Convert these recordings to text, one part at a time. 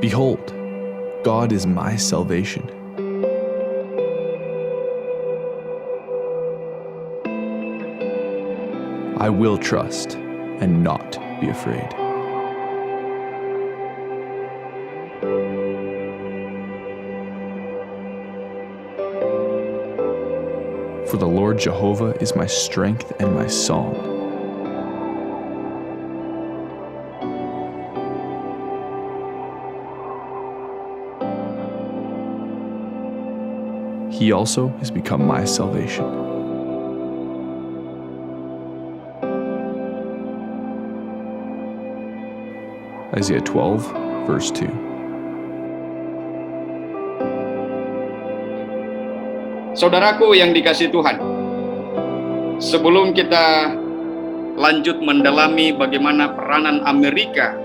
Behold, God is my salvation. I will trust and not be afraid. For the Lord Jehovah is my strength and my song. He also has become my salvation. Isaiah 12, verse 2. Saudaraku yang dikasihi Tuhan, sebelum kita lanjut mendalami bagaimana peranan Amerika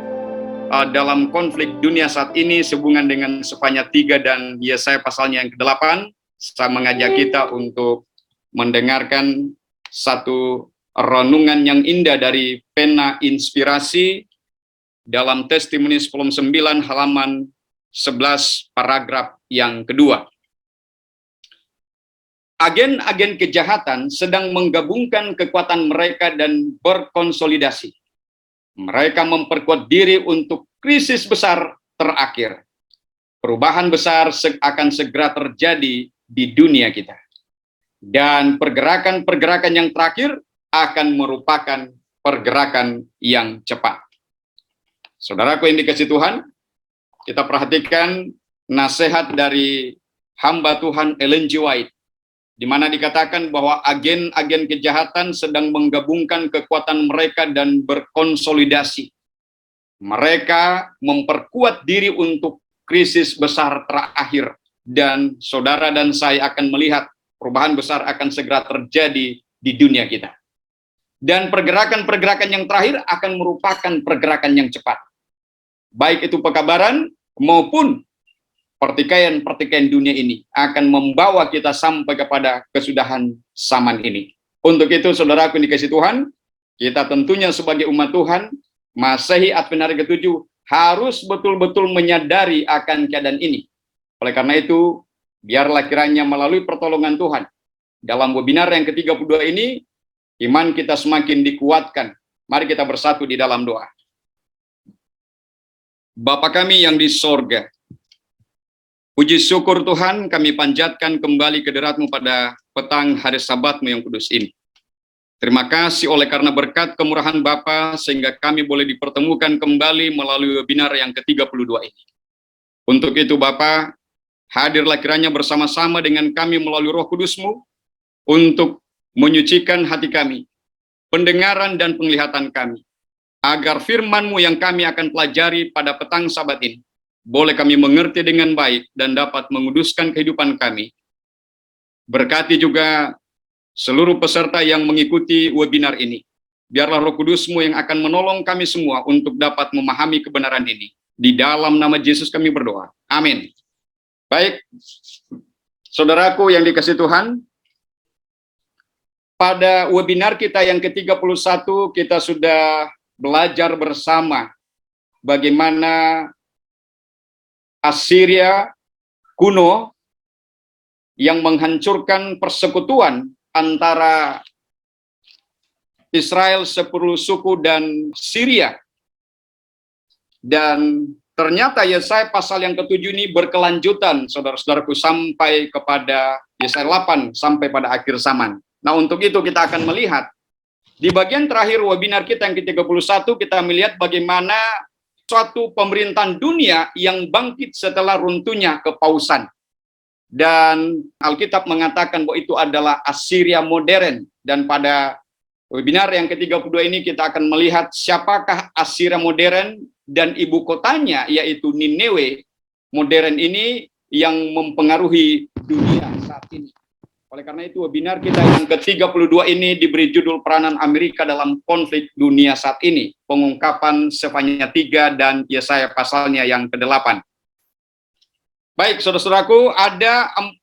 dalam konflik dunia saat ini sehubungan dengan Sefanya 3 dan Yesaya pasalnya yang ke-8, saya mengajak kita untuk mendengarkan satu renungan yang indah dari pena inspirasi dalam Testimoni Volume 9 halaman 11 paragraf yang kedua. Agen-agen kejahatan sedang menggabungkan kekuatan mereka dan berkonsolidasi. Mereka memperkuat diri untuk krisis besar terakhir. Perubahan besar akan segera terjadi di dunia kita. Dan pergerakan-pergerakan yang terakhir akan merupakan pergerakan yang cepat. Saudaraku yang dikasihi Tuhan, kita perhatikan nasihat dari hamba Tuhan Ellen G. White, di mana dikatakan bahwa agen-agen kejahatan sedang menggabungkan kekuatan mereka dan berkonsolidasi. Mereka memperkuat diri untuk krisis besar terakhir, dan saudara dan saya akan melihat perubahan besar akan segera terjadi di dunia kita. Dan pergerakan-pergerakan yang terakhir akan merupakan pergerakan yang cepat. Baik itu pekabaran maupun pertikaian-pertikaian dunia ini akan membawa kita sampai kepada kesudahan zaman ini. Untuk itu, saudaraku yang dikasihi Tuhan, kita tentunya sebagai umat Tuhan, Masehi Advent hari ke-7, harus betul-betul menyadari akan keadaan ini. Oleh karena itu, biarlah kiranya melalui pertolongan Tuhan, dalam webinar yang ke-32 ini, iman kita semakin dikuatkan. Mari kita bersatu di dalam doa. Bapa kami yang di sorga, puji syukur Tuhan, kami panjatkan kembali kehadirat-Mu pada petang hari Sabat-Mu yang kudus ini. Terima kasih oleh karena berkat kemurahan Bapa, sehingga kami boleh dipertemukan kembali melalui webinar yang ke-32 ini. Untuk itu Bapa, hadirlah kiranya bersama-sama dengan kami melalui Roh Kudus-Mu, untuk menyucikan hati kami, pendengaran dan penglihatan kami, agar firman-Mu yang kami akan pelajari pada petang Sabat ini, boleh kami mengerti dengan baik dan dapat menguduskan kehidupan kami. Berkati juga seluruh peserta yang mengikuti webinar ini. Biarlah Roh Kudus-Mu yang akan menolong kami semua untuk dapat memahami kebenaran ini. Di dalam nama Yesus kami berdoa. Amin. Baik, saudaraku yang dikasihi Tuhan, pada webinar kita yang ke-31 kita sudah belajar bersama bagaimana Assyria kuno yang menghancurkan persekutuan antara Israel 10 suku dan Syria. Dan ternyata Yesaya pasal yang ke-7 ini berkelanjutan, saudara-saudaraku, sampai kepada Yesaya 8, sampai pada akhir zaman. Nah, untuk itu kita akan melihat, di bagian terakhir webinar kita yang ke-31, kita melihat bagaimana suatu pemerintahan dunia yang bangkit setelah runtuhnya kepausan. Dan Alkitab mengatakan bahwa itu adalah Assyria modern. Dan pada webinar yang ke-32 ini kita akan melihat siapakah Assyria modern dan ibu kotanya, yaitu Nineveh modern ini yang mempengaruhi dunia saat ini. Oleh karena itu webinar kita yang ke-32 ini diberi judul Peranan Amerika dalam Konflik Dunia Saat Ini, pengungkapan Sefanya 3 dan Yesaya pasalnya yang ke-8. Baik, saudara-saudaraku, ada 4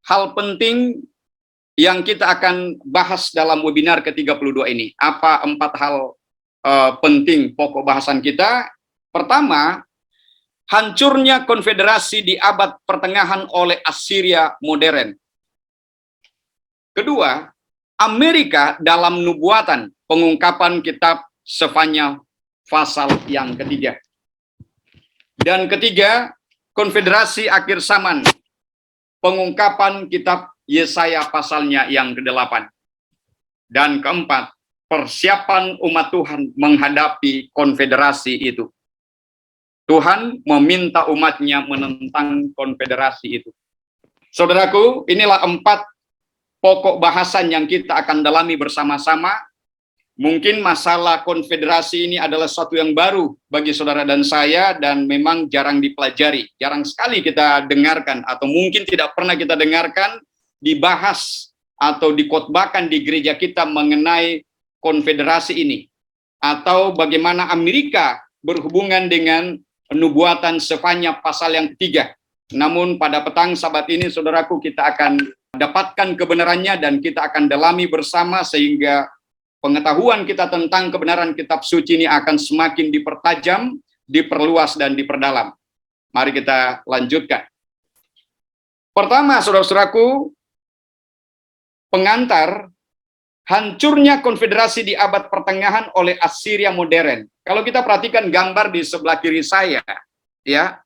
hal penting yang kita akan bahas dalam webinar ke-32 ini. Apa 4 hal penting pokok bahasan kita? Pertama, hancurnya konfederasi di abad pertengahan oleh Assyria modern. Kedua, Amerika dalam nubuatan, pengungkapan kitab Sefanya pasal yang ketiga. Dan ketiga, konfederasi akhir zaman, pengungkapan kitab Yesaya pasalnya yang ke-8. Dan keempat, persiapan umat Tuhan menghadapi konfederasi itu. Tuhan meminta umatnya menentang konfederasi itu. Saudaraku, inilah 4 pokok bahasan yang kita akan dalami bersama-sama. Mungkin masalah konfederasi ini adalah sesuatu yang baru bagi saudara dan saya, dan memang jarang dipelajari. Jarang sekali kita dengarkan, atau mungkin tidak pernah kita dengarkan, dibahas, atau dikotbahkan di gereja kita mengenai konfederasi ini. Atau bagaimana Amerika berhubungan dengan nubuatan Sefanya pasal yang ketiga. Namun pada petang Sabat ini, saudaraku, kita akan dapatkan kebenarannya dan kita akan dalami bersama, sehingga pengetahuan kita tentang kebenaran kitab suci ini akan semakin dipertajam, diperluas, dan diperdalam. Mari kita lanjutkan. Pertama, saudara-saudaraku, pengantar hancurnya konfederasi di abad pertengahan oleh Assyria modern. Kalau kita perhatikan gambar di sebelah kiri saya, ya,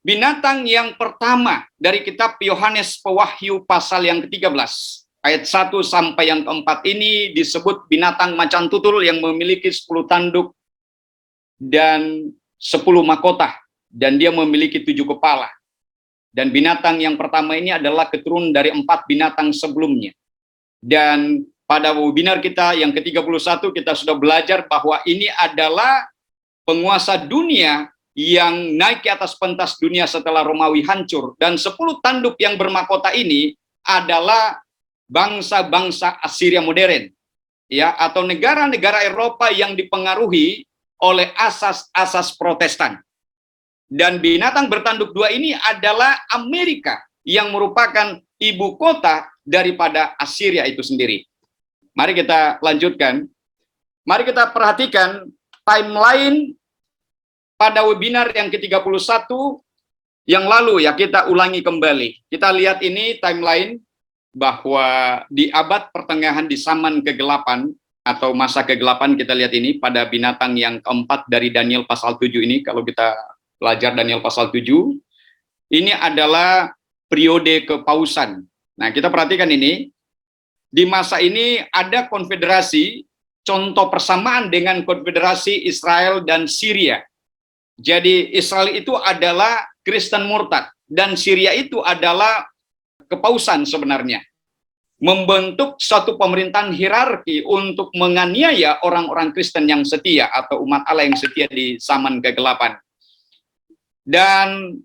binatang yang pertama dari kitab Yohanes Pewahyu pasal yang ke-13. Ayat 1 sampai yang keempat ini disebut binatang macan tutul yang memiliki 10 tanduk dan 10 mahkota, dan dia memiliki 7 kepala. Dan binatang yang pertama ini adalah keturunan dari 4 binatang sebelumnya. Dan pada webinar kita yang ke-31 kita sudah belajar bahwa ini adalah penguasa dunia yang naik ke atas pentas dunia setelah Romawi hancur. Dan 10 tanduk yang bermahkota ini adalah bangsa-bangsa Assyria modern, ya, atau negara-negara Eropa yang dipengaruhi oleh asas-asas Protestan. Dan binatang bertanduk 2 ini adalah Amerika, yang merupakan ibu kota daripada Assyria itu sendiri. Mari kita lanjutkan. Mari kita perhatikan timeline pada webinar yang ke-31 yang lalu, ya, kita ulangi kembali. Kita lihat ini timeline bahwa di abad pertengahan, di zaman kegelapan atau masa kegelapan, kita lihat ini pada binatang yang keempat dari Daniel pasal 7 ini. Kalau kita belajar Daniel pasal 7, ini adalah periode kepausan. Nah, kita perhatikan ini, di masa ini ada konfederasi, contoh persamaan dengan konfederasi Israel dan Syria. Jadi Israel itu adalah Kristen murtad, dan Syria itu adalah kepausan sebenarnya, membentuk suatu pemerintahan hierarki untuk menganiaya orang-orang Kristen yang setia atau umat Allah yang setia di zaman kegelapan. Dan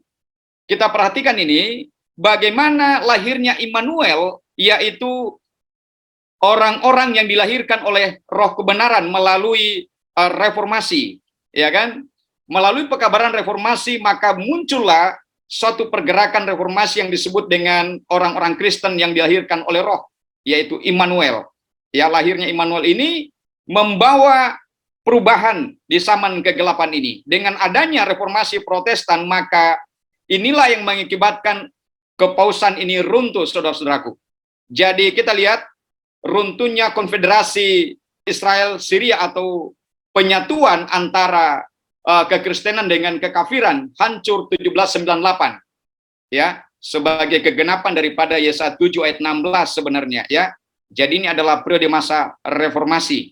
kita perhatikan ini, bagaimana lahirnya Immanuel, yaitu orang-orang yang dilahirkan oleh roh kebenaran melalui reformasi, ya kan? Melalui pekabaran reformasi, maka muncullah suatu pergerakan reformasi yang disebut dengan orang-orang Kristen yang dilahirkan oleh roh, yaitu Immanuel. Ya, lahirnya Immanuel ini membawa perubahan di zaman kegelapan ini. Dengan adanya reformasi Protestan, maka inilah yang mengakibatkan kepausan ini runtuh, saudara-saudaraku. Jadi kita lihat runtuhnya konfederasi Israel Syria atau penyatuan antara kekristenan dengan kekafiran hancur 1798, ya, sebagai kegenapan daripada Yesaya 7 ayat 16 sebenarnya, ya. Jadi ini adalah periode masa reformasi.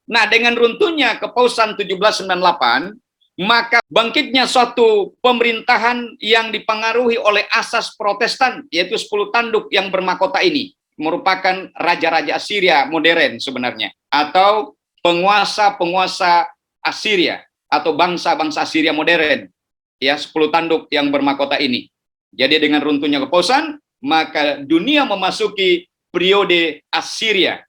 Nah, dengan runtuhnya kepausan 1798, maka bangkitnya suatu pemerintahan yang dipengaruhi oleh asas Protestan, yaitu 10 tanduk yang bermahkota ini merupakan raja-raja Assyria modern sebenarnya, atau penguasa-penguasa Assyria atau bangsa-bangsa Assyria modern, ya, 10 tanduk yang bermahkota ini. Jadi dengan runtuhnya kepausan, maka dunia memasuki periode Assyria.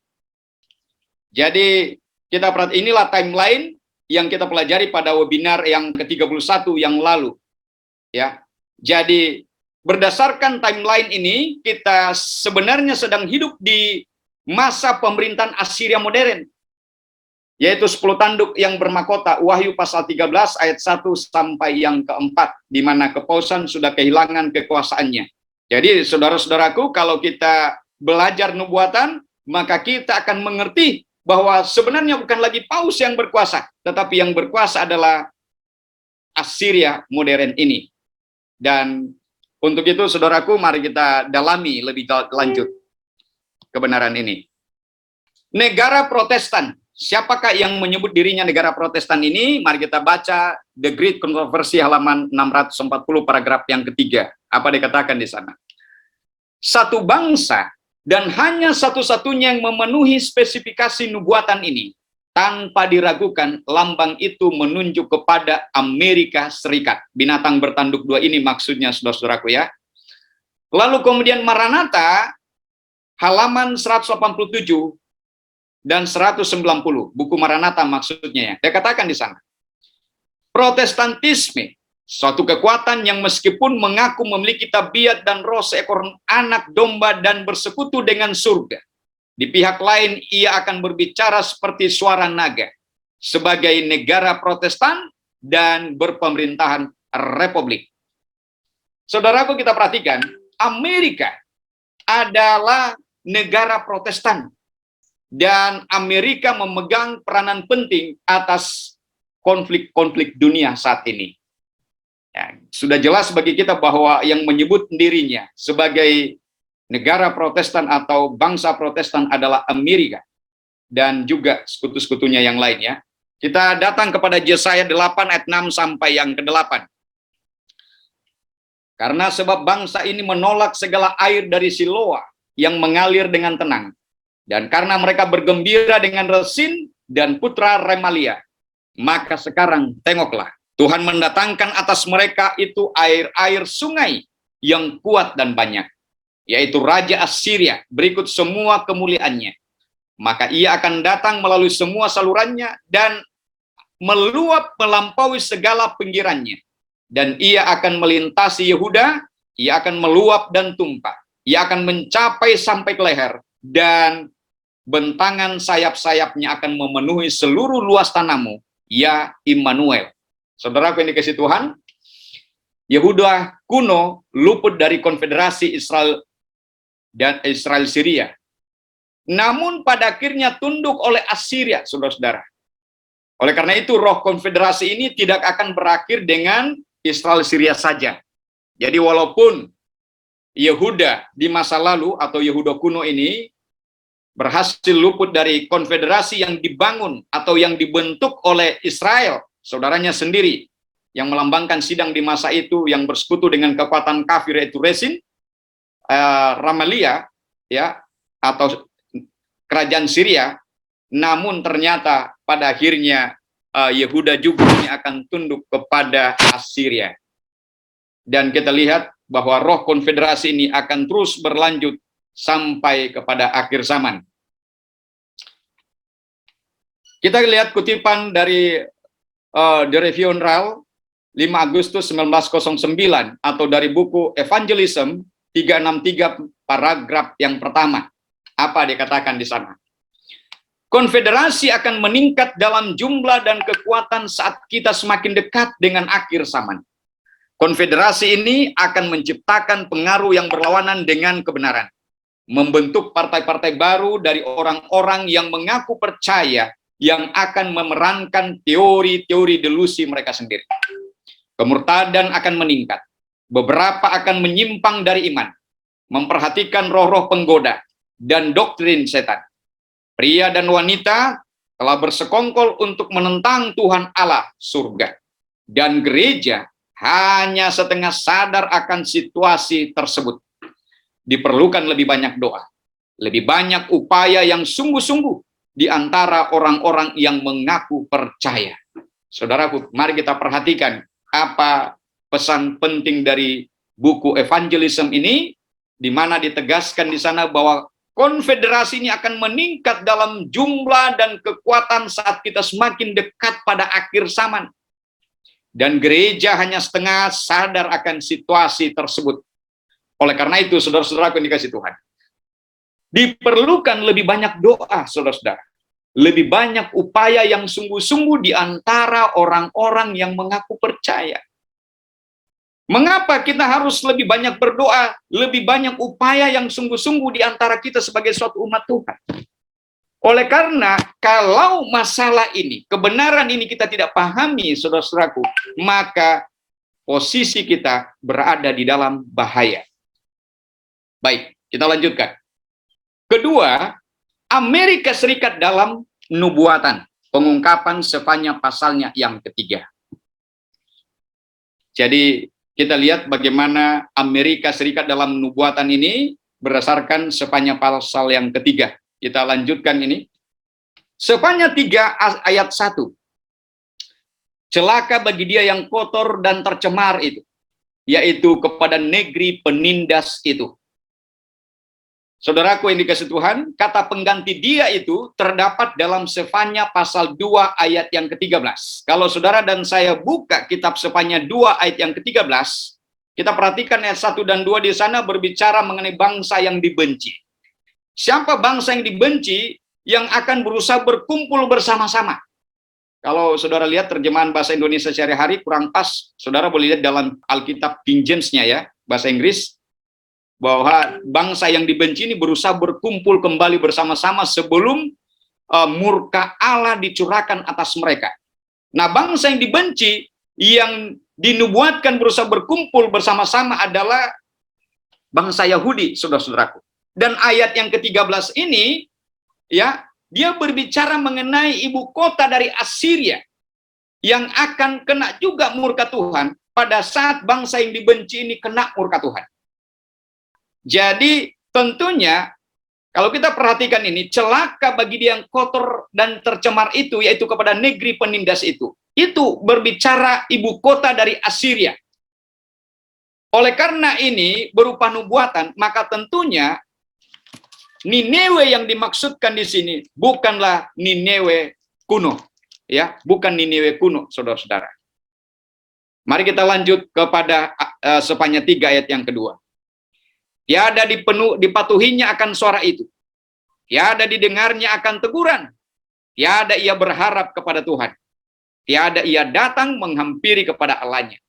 Jadi kita perhatikan, inilah timeline yang kita pelajari pada webinar yang ke-31 yang lalu, ya. Jadi berdasarkan timeline ini, kita sebenarnya sedang hidup di masa pemerintahan Assyria modern. yaitu 10 tanduk yang bermahkota, Wahyu pasal 13 ayat 1 sampai yang keempat, di mana kepausan sudah kehilangan kekuasaannya. Jadi saudara-saudaraku, kalau kita belajar nubuatan, maka kita akan mengerti bahwa sebenarnya bukan lagi paus yang berkuasa, tetapi yang berkuasa adalah Assyria modern ini. Dan untuk itu, saudaraku, mari kita dalami lebih lanjut kebenaran ini. Negara Protestan. Siapakah yang menyebut dirinya negara Protestan ini? Mari kita baca The Great Controversy halaman 640 paragraf yang ketiga. Apa dikatakan di sana? Satu bangsa dan hanya satu-satunya yang memenuhi spesifikasi nubuatan ini, tanpa diragukan lambang itu menunjuk kepada Amerika Serikat. Binatang bertanduk dua ini maksudnya, saudara-saudaraku ya. Lalu kemudian Maranatha, halaman 187 dan 190, buku Maranatha maksudnya ya. Dia katakan di sana, Protestantisme, suatu kekuatan yang meskipun mengaku memiliki tabiat dan roh seekor anak domba dan bersekutu dengan surga, di pihak lain ia akan berbicara seperti suara naga, sebagai negara Protestan dan berpemerintahan republik. Saudaraku, kita perhatikan, Amerika adalah negara Protestan, dan Amerika memegang peranan penting atas konflik-konflik dunia saat ini. Ya, sudah jelas bagi kita bahwa yang menyebut dirinya sebagai negara Protestan atau bangsa Protestan adalah Amerika dan juga sekutu-sekutunya yang lainnya. Kita datang kepada Yesaya 8 ayat 6 sampai yang ke-8. Karena sebab bangsa ini menolak segala air dari Siloa yang mengalir dengan tenang, dan karena mereka bergembira dengan Resin dan putra Remalia, maka sekarang tengoklah, Tuhan mendatangkan atas mereka itu air-air sungai yang kuat dan banyak, yaitu Raja Assyria berikut semua kemuliaannya. Maka ia akan datang melalui semua salurannya dan meluap melampaui segala pinggirannya. Dan ia akan melintasi Yehuda, ia akan meluap dan tumpah. Ia akan mencapai sampai ke leher, dan bentangan sayap-sayapnya akan memenuhi seluruh luas tanahmu, ya Immanuel. Saudaraku yang dikasihi Tuhan, Yehuda kuno luput dari konfederasi Israel dan Israel Syria. Namun pada akhirnya tunduk oleh Assyria, saudara-saudara. Oleh karena itu roh konfederasi ini tidak akan berakhir dengan Israel Syria saja. Jadi walaupun Yehuda di masa lalu atau Yehuda kuno ini berhasil luput dari konfederasi yang dibangun atau yang dibentuk oleh Israel, saudaranya sendiri, yang melambangkan sidang di masa itu yang bersekutu dengan kekuatan kafir yaitu Resin, Remalia, ya, atau kerajaan Syria. Namun ternyata pada akhirnya Yehuda juga ini akan tunduk kepada Assyria. Dan kita lihat bahwa roh konfederasi ini akan terus berlanjut sampai kepada akhir zaman. Kita lihat kutipan dari The Review on Rail 5 Agustus 1909 atau dari buku Evangelism 363 paragraf yang pertama. Apa dikatakan di sana? Konfederasi akan meningkat dalam jumlah dan kekuatan saat kita semakin dekat dengan akhir zaman. Konfederasi ini akan menciptakan pengaruh yang berlawanan dengan kebenaran, membentuk partai-partai baru dari orang-orang yang mengaku percaya, yang akan memerankan teori-teori delusi mereka sendiri. Kemurtadan akan meningkat. Beberapa akan menyimpang dari iman, memperhatikan roh-roh penggoda dan doktrin setan. Pria dan wanita telah bersekongkol untuk menentang Tuhan Allah surga. Dan gereja hanya setengah sadar akan situasi tersebut. Diperlukan lebih banyak doa, lebih banyak upaya yang sungguh-sungguh di antara orang-orang yang mengaku percaya. Saudaraku, mari kita perhatikan apa pesan penting dari buku Evangelism ini, di mana ditegaskan di sana bahwa konfederasi ini akan meningkat dalam jumlah dan kekuatan saat kita semakin dekat pada akhir zaman. Dan gereja hanya setengah sadar akan situasi tersebut. Oleh karena itu, saudara-saudara yang dikasihi Tuhan, diperlukan lebih banyak doa, saudara-saudara. lebih banyak upaya yang sungguh-sungguh di antara orang-orang yang mengaku percaya. Mengapa kita harus lebih banyak berdoa, lebih banyak upaya yang sungguh-sungguh di antara kita sebagai suatu umat Tuhan? Oleh karena kalau masalah ini, kebenaran ini kita tidak pahami, saudara-saudaraku, maka posisi kita berada di dalam bahaya. Baik, kita lanjutkan. Kedua, Amerika Serikat dalam nubuatan, pengungkapan Sefanya pasalnya yang ketiga. Jadi kita lihat bagaimana Amerika Serikat dalam nubuatan ini berdasarkan Sefanya pasal yang ketiga. Kita lanjutkan ini. Sefanya 3 ayat 1. Celaka bagi dia yang kotor dan tercemar itu, yaitu kepada negeri penindas itu. Saudaraku yang dikasihi Tuhan, kata pengganti dia itu terdapat dalam Sefanya pasal 2 ayat yang ke-13. Kalau saudara dan saya buka kitab Sefanya 2 ayat yang ke-13, kita perhatikan ayat 1 dan 2 di sana berbicara mengenai bangsa yang dibenci. Siapa bangsa yang dibenci yang akan berusaha berkumpul bersama-sama? Kalau saudara lihat terjemahan bahasa Indonesia sehari-hari kurang pas, saudara boleh lihat dalam Alkitab King James-nya ya, bahasa Inggris, bahwa bangsa yang dibenci ini berusaha berkumpul kembali bersama-sama sebelum murka Allah dicurahkan atas mereka. Nah, bangsa yang dibenci yang dinubuatkan berusaha berkumpul bersama-sama adalah bangsa Yahudi, saudara-saudaraku. Dan ayat yang ke-13 ini, ya, dia berbicara mengenai ibu kota dari Assyria yang akan kena juga murka Tuhan pada saat bangsa yang dibenci ini kena murka Tuhan. Jadi tentunya kalau kita perhatikan ini, celaka bagi dia yang kotor dan tercemar itu, yaitu kepada negeri penindas itu. Itu berbicara ibu kota dari Assyria. Oleh karena ini berupa nubuatan, maka tentunya Nineve yang dimaksudkan di sini bukanlah Nineve kuno, ya, bukan Nineve kuno, saudara-saudara. Mari kita lanjut kepada Sefanya 3 ayat yang kedua. Tiada dipatuhinya akan suara itu. Tiada didengarnya akan teguran. Tiada ia berharap kepada Tuhan. Tiada ia datang menghampiri kepada Allahnya.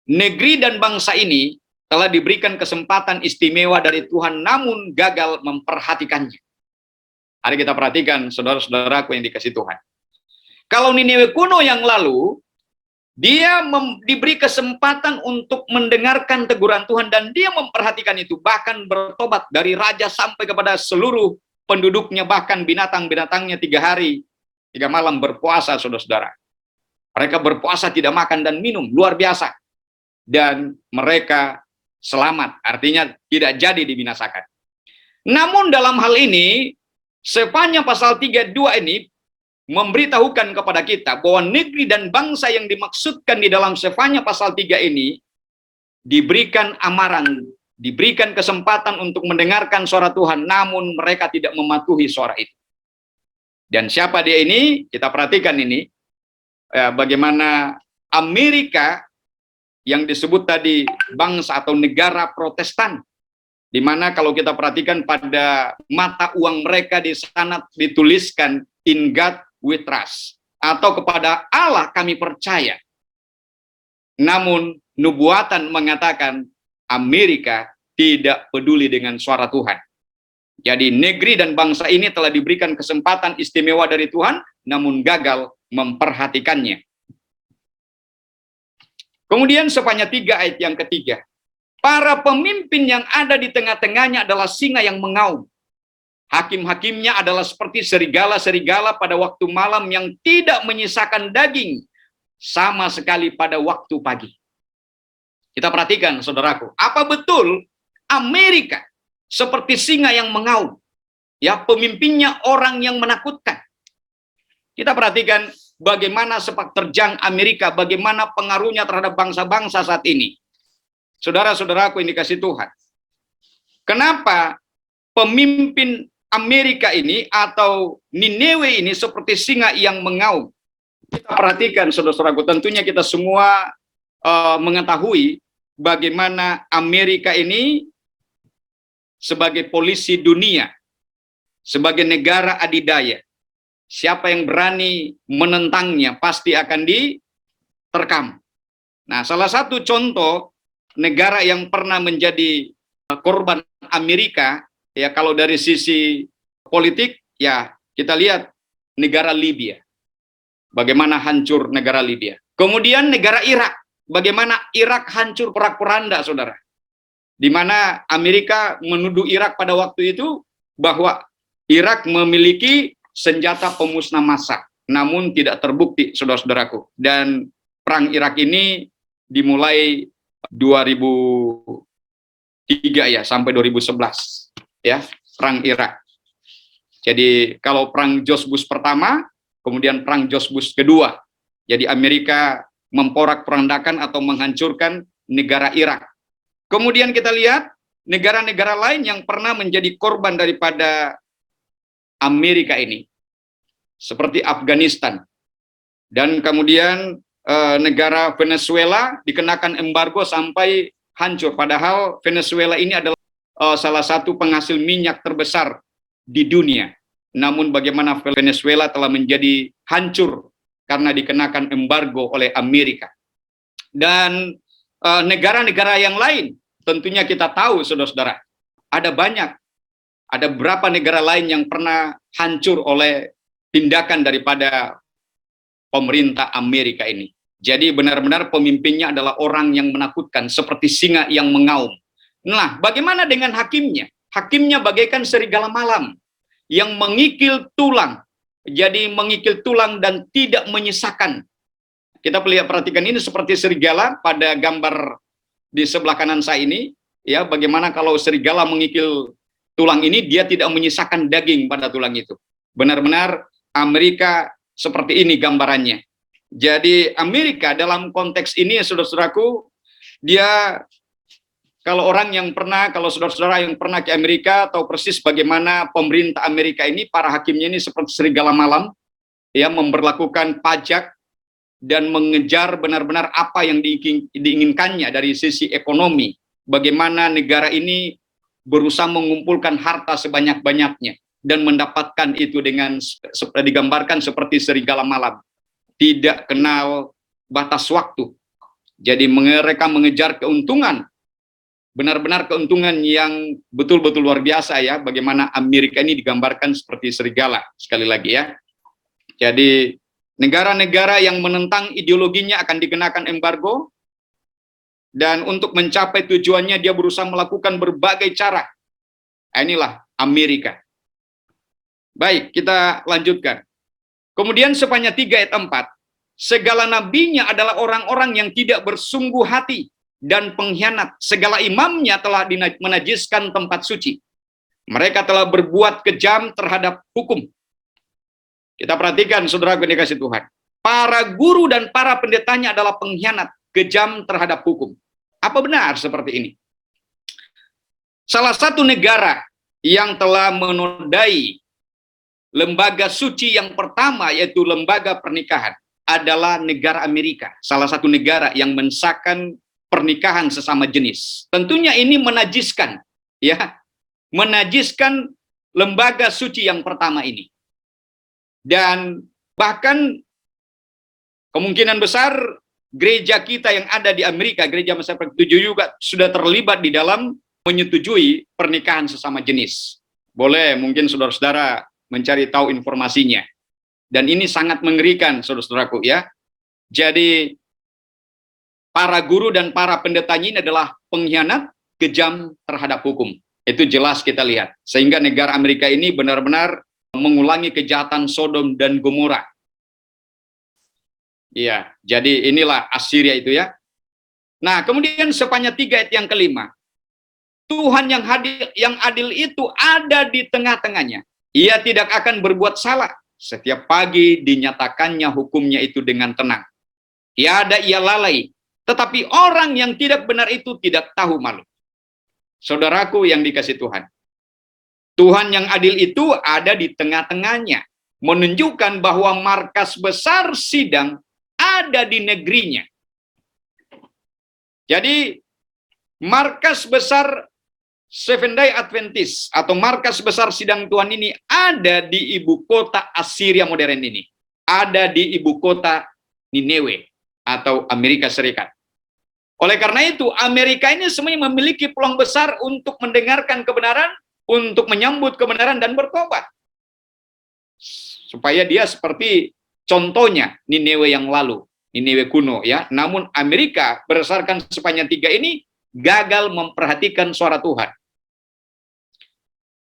Negeri dan bangsa ini telah diberikan kesempatan istimewa dari Tuhan, namun gagal memperhatikannya. Mari kita perhatikan, saudara-saudaraku yang dikasihi Tuhan. Kalau Nineve kuno yang lalu, dia diberi kesempatan untuk mendengarkan teguran Tuhan dan dia memperhatikan itu, bahkan bertobat dari raja sampai kepada seluruh penduduknya, bahkan binatang-binatangnya 3 hari 3 malam berpuasa, saudara-saudara. Mereka berpuasa tidak makan dan minum, luar biasa. Dan mereka selamat, artinya tidak jadi dibinasakan. Namun dalam hal ini, Sefanya pasal 3:2 ini memberitahukan kepada kita bahwa negeri dan bangsa yang dimaksudkan di dalam Sefanya pasal 3 ini diberikan amaran, diberikan kesempatan untuk mendengarkan suara Tuhan, namun mereka tidak mematuhi suara itu. Dan siapa dia ini? Kita perhatikan ini, bagaimana Amerika yang disebut tadi bangsa atau negara Protestan, di mana kalau kita perhatikan pada mata uang mereka di sana dituliskan "In God we trust", atau kepada Allah kami percaya. Namun nubuatan mengatakan Amerika tidak peduli dengan suara Tuhan. Jadi negeri dan bangsa ini telah diberikan kesempatan istimewa dari Tuhan, namun gagal memperhatikannya. Kemudian Sefanya 3 ayat yang ketiga. Para pemimpin yang ada di tengah-tengahnya adalah singa yang mengaum. Hakim-hakimnya adalah seperti serigala-serigala pada waktu malam yang tidak menyisakan daging sama sekali pada waktu pagi. Kita perhatikan, saudaraku, apa betul Amerika seperti singa yang mengaum? Ya, pemimpinnya orang yang menakutkan. Kita perhatikan bagaimana sepak terjang Amerika, bagaimana pengaruhnya terhadap bangsa-bangsa saat ini. Saudara-saudaraku yang dikasihi Tuhan. Kenapa pemimpin Amerika ini atau Nineve ini seperti singa yang mengaum? Kita perhatikan, saudara-saudaraku, tentunya kita semua mengetahui bagaimana Amerika ini sebagai polisi dunia. sebagai negara adidaya. Siapa yang berani menentangnya pasti akan diterkam. Nah, salah satu contoh negara yang pernah menjadi korban Amerika, ya kalau dari sisi politik, ya kita lihat negara Libya. Bagaimana hancur negara Libya. Kemudian negara Irak. Bagaimana Irak hancur porak-poranda, saudara. Di mana Amerika menuduh Irak pada waktu itu bahwa Irak memiliki senjata pemusnah massa. Namun tidak terbukti, saudara-saudaraku. Dan perang Irak ini dimulai 2003 ya, sampai 2011. Ya, perang Irak. Jadi kalau perang George Bush pertama, kemudian perang George Bush kedua. Jadi Amerika memporak-porandakan atau menghancurkan negara Irak. Kemudian kita lihat negara-negara lain yang pernah menjadi korban daripada Amerika ini, seperti Afghanistan. Dan kemudian negara Venezuela dikenakan embargo sampai hancur. Padahal Venezuela ini adalah salah satu penghasil minyak terbesar di dunia. Namun bagaimana Venezuela telah menjadi hancur karena dikenakan embargo oleh Amerika. Dan negara-negara yang lain, tentunya kita tahu, saudara-saudara, ada banyak. Ada beberapa negara lain yang pernah hancur oleh tindakan daripada pemerintah Amerika ini. Jadi benar-benar pemimpinnya adalah orang yang menakutkan, seperti singa yang mengaum. Nah, bagaimana dengan hakimnya? Hakimnya bagaikan serigala malam yang mengikil tulang. Jadi mengikil tulang dan tidak menyisakan. Kita perhatikan ini seperti serigala pada gambar di sebelah kanan saya ini. Ya, bagaimana kalau serigala mengikil tulang ini, dia tidak menyisakan daging pada tulang itu. Benar-benar Amerika seperti ini gambarannya. Jadi Amerika dalam konteks ini, saudara-saudaraku, dia kalau orang yang pernah, kalau saudara-saudara yang pernah ke Amerika tahu persis bagaimana pemerintah Amerika ini, para hakimnya ini seperti serigala malam, ya, memberlakukan pajak dan mengejar benar-benar apa yang diinginkannya dari sisi ekonomi. Bagaimana negara ini berusaha mengumpulkan harta sebanyak-banyaknya dan mendapatkan itu dengan digambarkan seperti serigala malam, tidak kenal batas waktu. Jadi mereka mengejar keuntungan, benar-benar keuntungan yang betul-betul luar biasa ya, bagaimana Amerika ini digambarkan seperti serigala, sekali lagi ya. Jadi negara-negara yang menentang ideologinya akan dikenakan embargo, dan untuk mencapai tujuannya dia berusaha melakukan berbagai cara. Inilah Amerika. Baik, kita lanjutkan. Kemudian sepanjang 3 ayat 4, segala nabinya adalah orang-orang yang tidak bersungguh hati dan pengkhianat. Segala imamnya telah menajiskan tempat suci. Mereka telah berbuat kejam terhadap hukum. Kita perhatikan, saudara yang dikasihi Tuhan. Para guru dan para pendetanya adalah pengkhianat, kejam terhadap hukum. Apa benar seperti ini? Salah satu negara yang telah menodai lembaga suci yang pertama, yaitu lembaga pernikahan, adalah negara Amerika. Salah satu negara yang mensahkan pernikahan sesama jenis. Tentunya ini menajiskan, ya, menajiskan lembaga suci yang pertama ini. Dan bahkan kemungkinan besar gereja kita yang ada di Amerika, gereja Messiah Praktik 7 juga sudah terlibat di dalam menyetujui pernikahan sesama jenis. Boleh mungkin saudara-saudara mencari tahu informasinya. Dan ini sangat mengerikan, saudara-saudaraku ya. Jadi para guru dan para pendetanya ini adalah pengkhianat, kejam terhadap hukum. Itu jelas kita lihat. Sehingga negara Amerika ini benar-benar mengulangi kejahatan Sodom dan Gomora. Iya, jadi inilah Assyria itu ya. Nah, kemudian sepanjang 3 ayat yang kelima, Tuhan yang adil itu ada di tengah-tengahnya. Ia tidak akan berbuat salah. Setiap pagi dinyatakannya hukumnya itu dengan tenang. Tiada ia lalai. Tetapi orang yang tidak benar itu tidak tahu malu. Saudaraku yang dikasihi Tuhan. Tuhan yang adil itu ada di tengah-tengahnya. Menunjukkan bahwa markas besar sidang ada di negerinya. Jadi markas besar Seventh-day Adventist atau markas besar sidang Tuhan ini ada di ibu kota Assyria modern ini. Ada di ibu kota Nineveh atau Amerika Serikat. Oleh karena itu, Amerika ini semuanya memiliki peluang besar untuk mendengarkan kebenaran, untuk menyambut kebenaran dan bertobat. Supaya dia seperti contohnya Nineveh yang lalu, Nineveh kuno ya. Namun Amerika berdasarkan Sefanya 3 ini gagal memperhatikan suara Tuhan.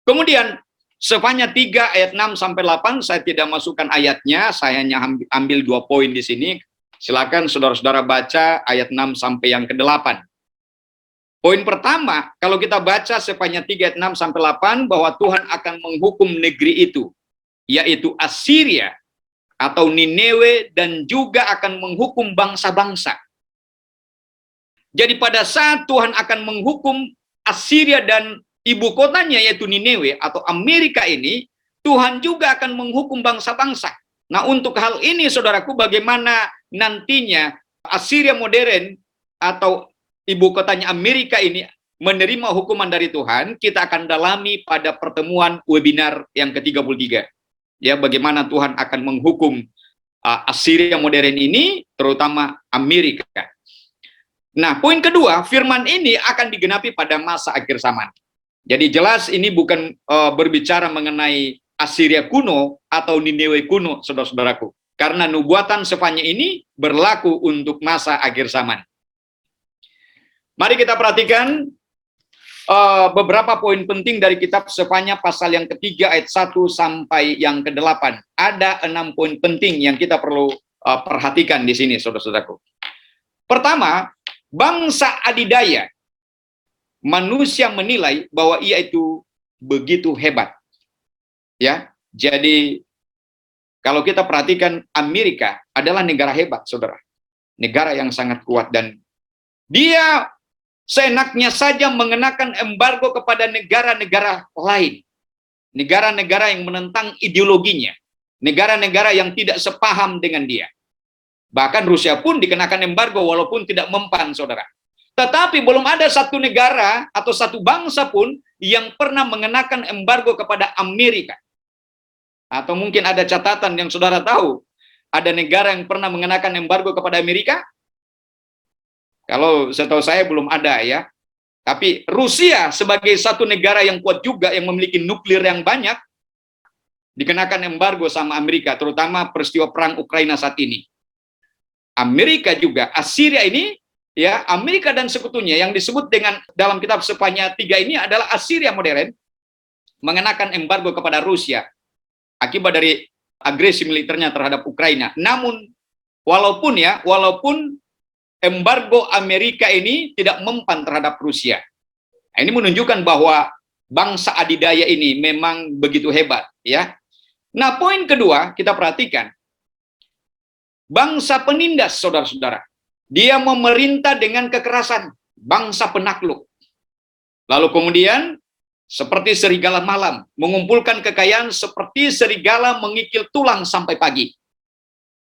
Kemudian Sefanya 3 ayat 6 sampai 8 saya tidak masukkan ayatnya, saya hanya ambil 2 poin di sini. Silakan saudara-saudara baca ayat 6 sampai yang ke-8. Poin pertama, kalau kita baca Sefanya 3 ayat 6 sampai 8 bahwa Tuhan akan menghukum negeri itu, yaitu Assyria atau Nineveh, dan juga akan menghukum bangsa-bangsa. Jadi pada saat Tuhan akan menghukum Assyria dan ibu kotanya yaitu Nineveh atau Amerika ini, Tuhan juga akan menghukum bangsa-bangsa. Nah, untuk hal ini saudaraku, bagaimana nantinya Assyria modern atau ibu kotanya Amerika ini menerima hukuman dari Tuhan, kita akan dalami pada pertemuan webinar yang ke-33. Ya, bagaimana Tuhan akan menghukum Assyria modern ini, terutama Amerika. Nah, poin kedua, firman ini akan digenapi pada masa akhir zaman. Jadi jelas ini bukan berbicara mengenai Assyria kuno atau Nineveh kuno, saudara-saudaraku. Karena nubuatan Sefanya ini berlaku untuk masa akhir zaman. Mari kita perhatikan beberapa poin penting dari kitab Sefanya pasal yang ketiga ayat 1 sampai yang ke-8. Ada 6 poin penting yang kita perlu perhatikan di sini, saudara-saudaraku. Pertama, bangsa adidaya. Manusia menilai bahwa ia itu begitu hebat. Ya, jadi kalau kita perhatikan Amerika adalah negara hebat, saudara. Negara yang sangat kuat dan dia seenaknya saja mengenakan embargo kepada negara-negara lain. Negara-negara yang menentang ideologinya. Negara-negara yang tidak sepaham dengan dia. Bahkan Rusia pun dikenakan embargo walaupun tidak mempan, saudara. Tetapi belum ada satu negara atau satu bangsa pun yang pernah mengenakan embargo kepada Amerika. Atau mungkin ada catatan yang saudara tahu, ada negara yang pernah mengenakan embargo kepada Amerika? Kalau setahu saya belum ada ya. Tapi Rusia sebagai satu negara yang kuat juga, yang memiliki nuklir yang banyak, dikenakan embargo sama Amerika, terutama peristiwa perang Ukraina saat ini. Amerika juga, Assyria ini, ya, Amerika dan sekutunya yang disebut dengan dalam kitab Sefanya 3 ini adalah Assyria modern, mengenakan embargo kepada Rusia akibat dari agresi militernya terhadap Ukraina. Namun walaupun embargo Amerika ini tidak mempan terhadap Rusia. Nah, ini menunjukkan bahwa bangsa adidaya ini memang begitu hebat, ya. Nah, poin kedua kita perhatikan. Bangsa penindas, saudara-saudara. Dia memerintah dengan kekerasan, bangsa penakluk. Lalu kemudian, seperti serigala malam, mengumpulkan kekayaan seperti serigala mengikil tulang sampai pagi.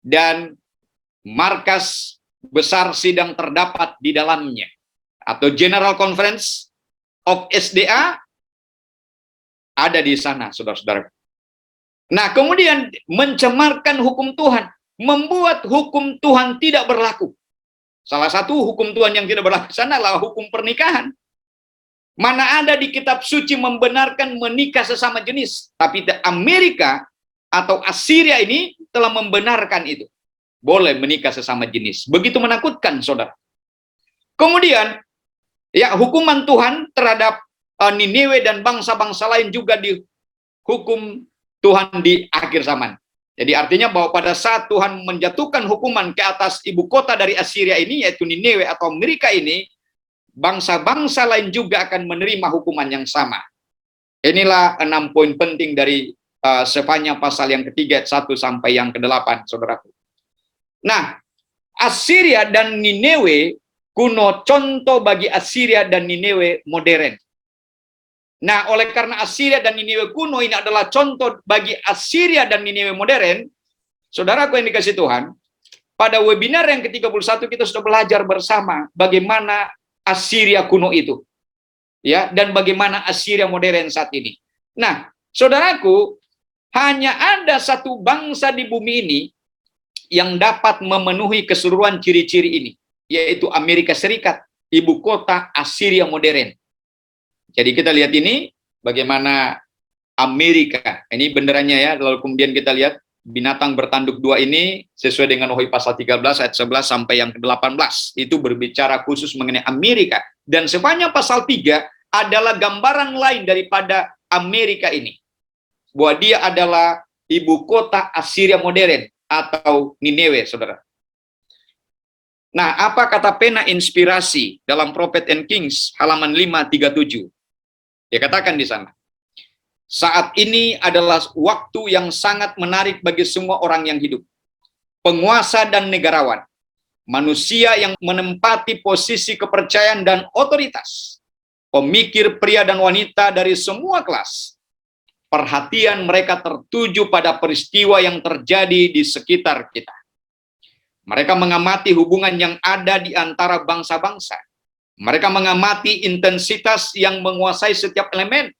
Dan markas besar sidang terdapat di dalamnya. Atau General Conference of SDA ada di sana, saudara-saudara. Nah, kemudian mencemarkan hukum Tuhan, membuat hukum Tuhan tidak berlaku. Salah satu hukum Tuhan yang tidak berlaku sana adalah hukum pernikahan. Mana ada di kitab suci membenarkan menikah sesama jenis. Tapi Amerika atau Assyria ini telah membenarkan itu. Boleh menikah sesama jenis. Begitu menakutkan, saudara. Kemudian, ya, hukuman Tuhan terhadap Nineveh dan bangsa-bangsa lain juga dihukum Tuhan di akhir zaman. Jadi artinya bahwa pada saat Tuhan menjatuhkan hukuman ke atas ibu kota dari Assyria ini, yaitu Nineveh atau Amerika ini, bangsa-bangsa lain juga akan menerima hukuman yang sama. Inilah 6 poin penting dari Sefanya pasal yang ketiga, 1 sampai yang ke-8, saudaraku. Nah, Assyria dan Nineveh kuno contoh bagi Assyria dan Nineveh modern. Nah, oleh karena Assyria dan Nineveh kuno ini adalah contoh bagi Assyria dan Nineveh modern, saudaraku yang dikasih Tuhan, pada webinar yang ke-31 kita sudah belajar bersama bagaimana Assyria kuno itu. ya, dan bagaimana Assyria modern saat ini. Nah, saudaraku, hanya ada satu bangsa di bumi ini yang dapat memenuhi keseluruhan ciri-ciri ini, yaitu Amerika Serikat, ibu kota Assyria modern. Jadi kita lihat ini, bagaimana Amerika, ini benderanya ya, lalu kemudian kita lihat binatang bertanduk dua ini sesuai dengan Wahyu pasal 13 ayat 11 sampai yang ke-18 itu berbicara khusus mengenai Amerika, dan sepanjang pasal 3 adalah gambaran lain daripada Amerika ini, bahwa dia adalah ibu kota Assyria modern atau Nineveh, saudara. Nah, apa kata pena inspirasi dalam Prophet and Kings halaman 537? Dia katakan di sana, saat ini adalah waktu yang sangat menarik bagi semua orang yang hidup, penguasa dan negarawan, manusia yang menempati posisi kepercayaan dan otoritas, pemikir pria dan wanita dari semua kelas. Perhatian mereka tertuju pada peristiwa yang terjadi di sekitar kita. Mereka mengamati hubungan yang ada di antara bangsa-bangsa. Mereka mengamati intensitas yang menguasai setiap elemen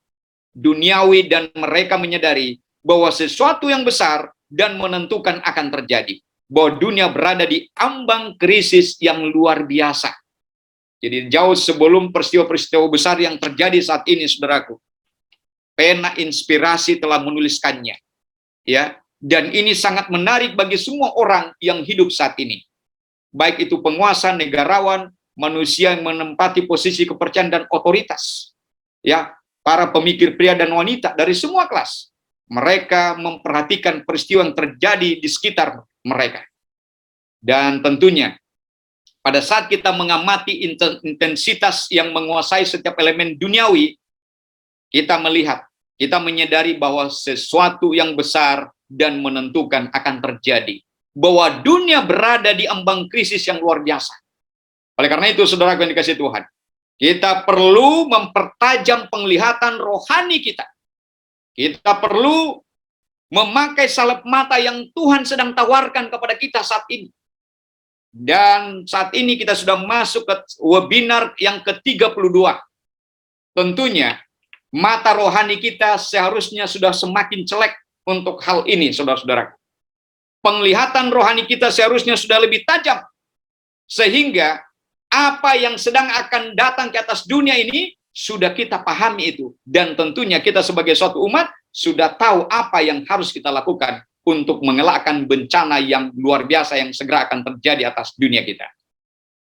duniawi, dan mereka menyadari bahwa sesuatu yang besar dan menentukan akan terjadi, bahwa dunia berada di ambang krisis yang luar biasa. Jadi jauh sebelum peristiwa-peristiwa besar yang terjadi saat ini, saudaraku, pena inspirasi telah menuliskannya, ya. Dan ini sangat menarik bagi semua orang yang hidup saat ini, baik itu penguasa, negarawan, manusia yang menempati posisi kepercayaan dan otoritas, ya, para pemikir pria dan wanita dari semua kelas. Mereka memperhatikan peristiwa yang terjadi di sekitar mereka. Dan tentunya, pada saat kita mengamati intensitas yang menguasai setiap elemen duniawi, kita melihat, kita menyadari bahwa sesuatu yang besar dan menentukan akan terjadi. Bahwa dunia berada di ambang krisis yang luar biasa. Oleh karena itu, saudara yang dikasihi Tuhan, kita perlu mempertajam penglihatan rohani kita. Kita perlu memakai salep mata yang Tuhan sedang tawarkan kepada kita saat ini. Dan saat ini kita sudah masuk ke webinar yang ke-32. Tentunya, mata rohani kita seharusnya sudah semakin jelek untuk hal ini, saudara-saudara. Penglihatan rohani kita seharusnya sudah lebih tajam. Sehingga apa yang sedang akan datang ke atas dunia ini sudah kita pahami itu, dan tentunya kita sebagai suatu umat sudah tahu apa yang harus kita lakukan untuk mengelakkan bencana yang luar biasa yang segera akan terjadi atas dunia kita.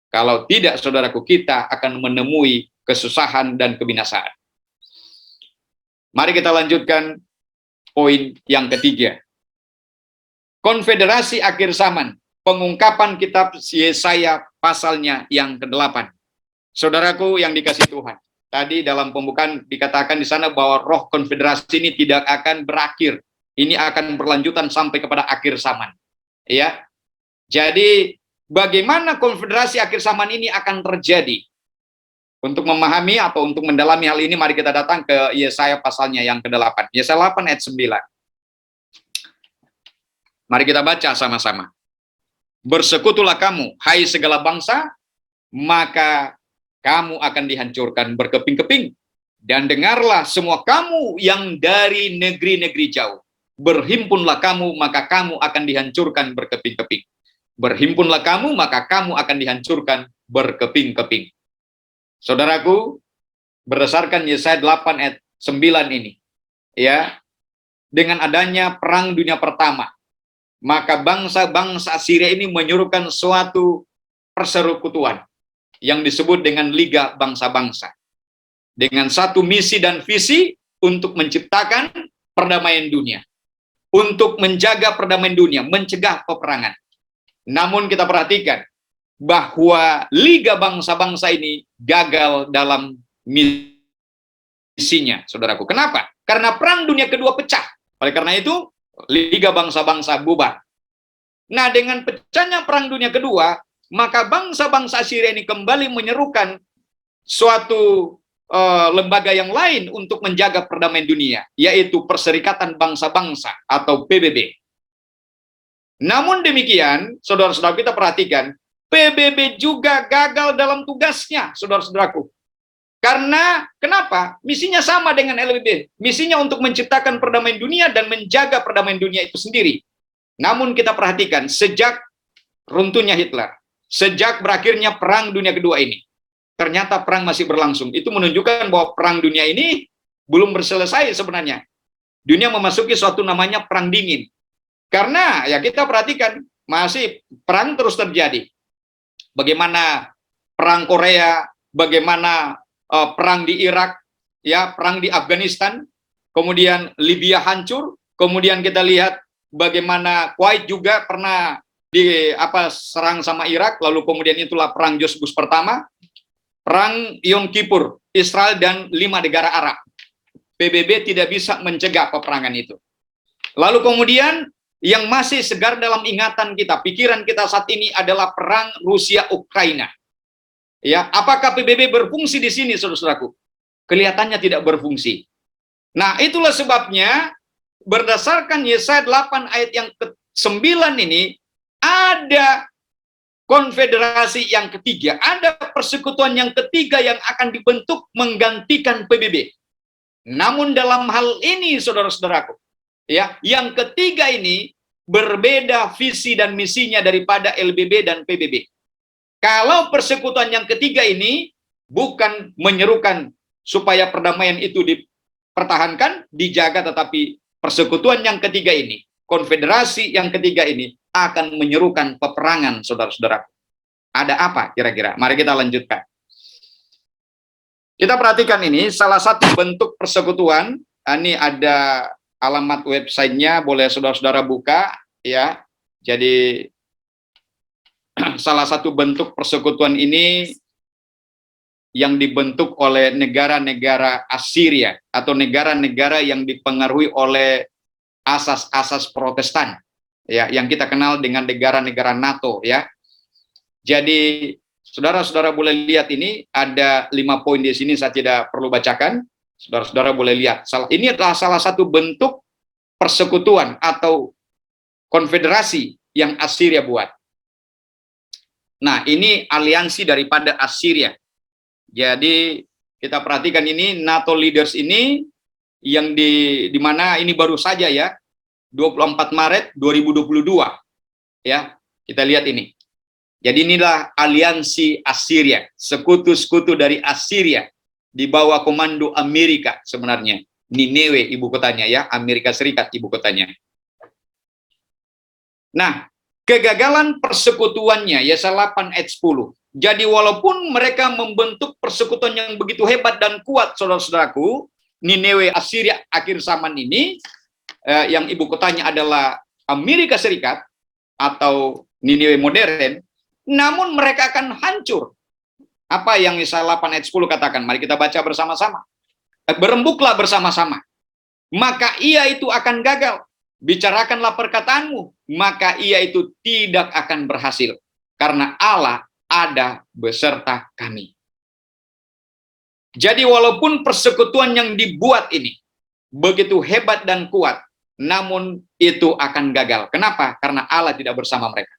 Kalau tidak, saudaraku, kita akan menemui kesusahan dan kebinasaan. Mari kita lanjutkan poin yang ketiga. Konfederasi akhir zaman. Pengungkapan kitab Yesaya pasalnya yang ke-8. Saudaraku yang dikasihi Tuhan, tadi dalam pembukaan dikatakan di sana bahwa roh konfederasi ini tidak akan berakhir. Ini akan berlanjutan sampai kepada akhir zaman. Ya. Jadi bagaimana konfederasi akhir zaman ini akan terjadi? Untuk memahami atau untuk mendalami hal ini, mari kita datang ke Yesaya pasalnya yang ke-8. Yesaya 8 ayat 9. Mari kita baca sama-sama. Bersekutulah kamu, hai segala bangsa, maka kamu akan dihancurkan berkeping-keping. Dan dengarlah semua kamu yang dari negeri-negeri jauh. Berhimpunlah kamu, maka kamu akan dihancurkan berkeping-keping. Berhimpunlah kamu, maka kamu akan dihancurkan berkeping-keping. Saudaraku, berdasarkan Yesaya 8 ayat 9 ini, ya, dengan adanya perang dunia pertama, maka bangsa-bangsa Assyria ini menyuruhkan suatu persekutuan yang disebut dengan Liga Bangsa-Bangsa, dengan satu misi dan visi untuk menciptakan perdamaian dunia, untuk menjaga perdamaian dunia, mencegah peperangan. Namun kita perhatikan bahwa Liga Bangsa-Bangsa ini gagal dalam misinya, saudaraku. Kenapa? Karena perang dunia kedua pecah. Oleh karena itu, Liga Bangsa-Bangsa bubar. Nah, dengan pecahnya perang dunia kedua, maka bangsa-bangsa Assyria ini kembali menyerukan suatu lembaga yang lain untuk menjaga perdamaian dunia, yaitu Perserikatan Bangsa-Bangsa atau PBB. Namun demikian, saudara-saudara, kita perhatikan, PBB juga gagal dalam tugasnya, saudara-saudaraku. Karena kenapa? Misinya sama dengan LBB. Misinya untuk menciptakan perdamaian dunia dan menjaga perdamaian dunia itu sendiri. Namun kita perhatikan, sejak runtuhnya Hitler, sejak berakhirnya Perang Dunia Kedua ini, ternyata perang masih berlangsung. Itu menunjukkan bahwa Perang Dunia ini belum selesai sebenarnya. Dunia memasuki suatu namanya Perang Dingin. Karena ya kita perhatikan, masih perang terus terjadi. Bagaimana Perang Korea, bagaimana perang di Irak, ya, perang di Afghanistan, kemudian Libya hancur, kemudian kita lihat bagaimana Kuwait juga pernah serang sama Irak, lalu kemudian itulah perang Yosbus pertama, perang Yom Kippur, Israel dan 5 negara Arab. PBB tidak bisa mencegah peperangan itu. Lalu kemudian yang masih segar dalam ingatan kita, pikiran kita saat ini adalah perang Rusia-Ukraina. Ya, apakah PBB berfungsi di sini, saudara-saudaraku? Kelihatannya tidak berfungsi. Nah, itulah sebabnya berdasarkan Yesaya 8 ayat yang ke-9 ini, ada konfederasi yang ketiga, ada persekutuan yang ketiga yang akan dibentuk menggantikan PBB. Namun dalam hal ini, saudara-saudaraku, ya, yang ketiga ini berbeda visi dan misinya daripada LBB dan PBB. Kalau persekutuan yang ketiga ini bukan menyerukan supaya perdamaian itu dipertahankan, dijaga, tetapi persekutuan yang ketiga ini, konfederasi yang ketiga ini akan menyerukan peperangan, saudara-saudara. Ada apa kira-kira? Mari kita lanjutkan. Kita perhatikan ini, salah satu bentuk persekutuan, ini ada alamat websitenya, boleh saudara-saudara buka, ya. Jadi salah satu bentuk persekutuan ini yang dibentuk oleh negara-negara Assyria atau negara-negara yang dipengaruhi oleh asas-asas Protestan, ya, yang kita kenal dengan negara-negara NATO, ya. Jadi saudara-saudara boleh lihat ini ada 5 poin di sini, saya tidak perlu bacakan. Saudara-saudara boleh lihat. Ini adalah salah satu bentuk persekutuan atau konfederasi yang Assyria buat. Nah, ini aliansi daripada Assyria. Jadi kita perhatikan ini NATO leaders ini yang di mana ini baru saja, ya, 24 Maret 2022. Ya, kita lihat ini. Jadi inilah aliansi Assyria, sekutu-sekutu dari Assyria di bawah komando Amerika sebenarnya. Nineveh ibu kotanya, ya, Amerika Serikat ibu kotanya. Nah, kegagalan persekutuannya, Yesaya 8 ayat 10. Jadi walaupun mereka membentuk persekutuan yang begitu hebat dan kuat, saudara-saudaraku, Nineveh Assyria akhir zaman ini, yang ibu kotanya adalah Amerika Serikat atau Nineveh modern, namun mereka akan hancur. Apa yang Yesaya 8 ayat 10 katakan? Mari kita baca bersama-sama. Berembuklah bersama-sama, maka ia itu akan gagal. Bicarakanlah perkataanmu, maka ia itu tidak akan berhasil, karena Allah ada beserta kami. Jadi walaupun persekutuan yang dibuat ini begitu hebat dan kuat, namun itu akan gagal. Kenapa? Karena Allah tidak bersama mereka.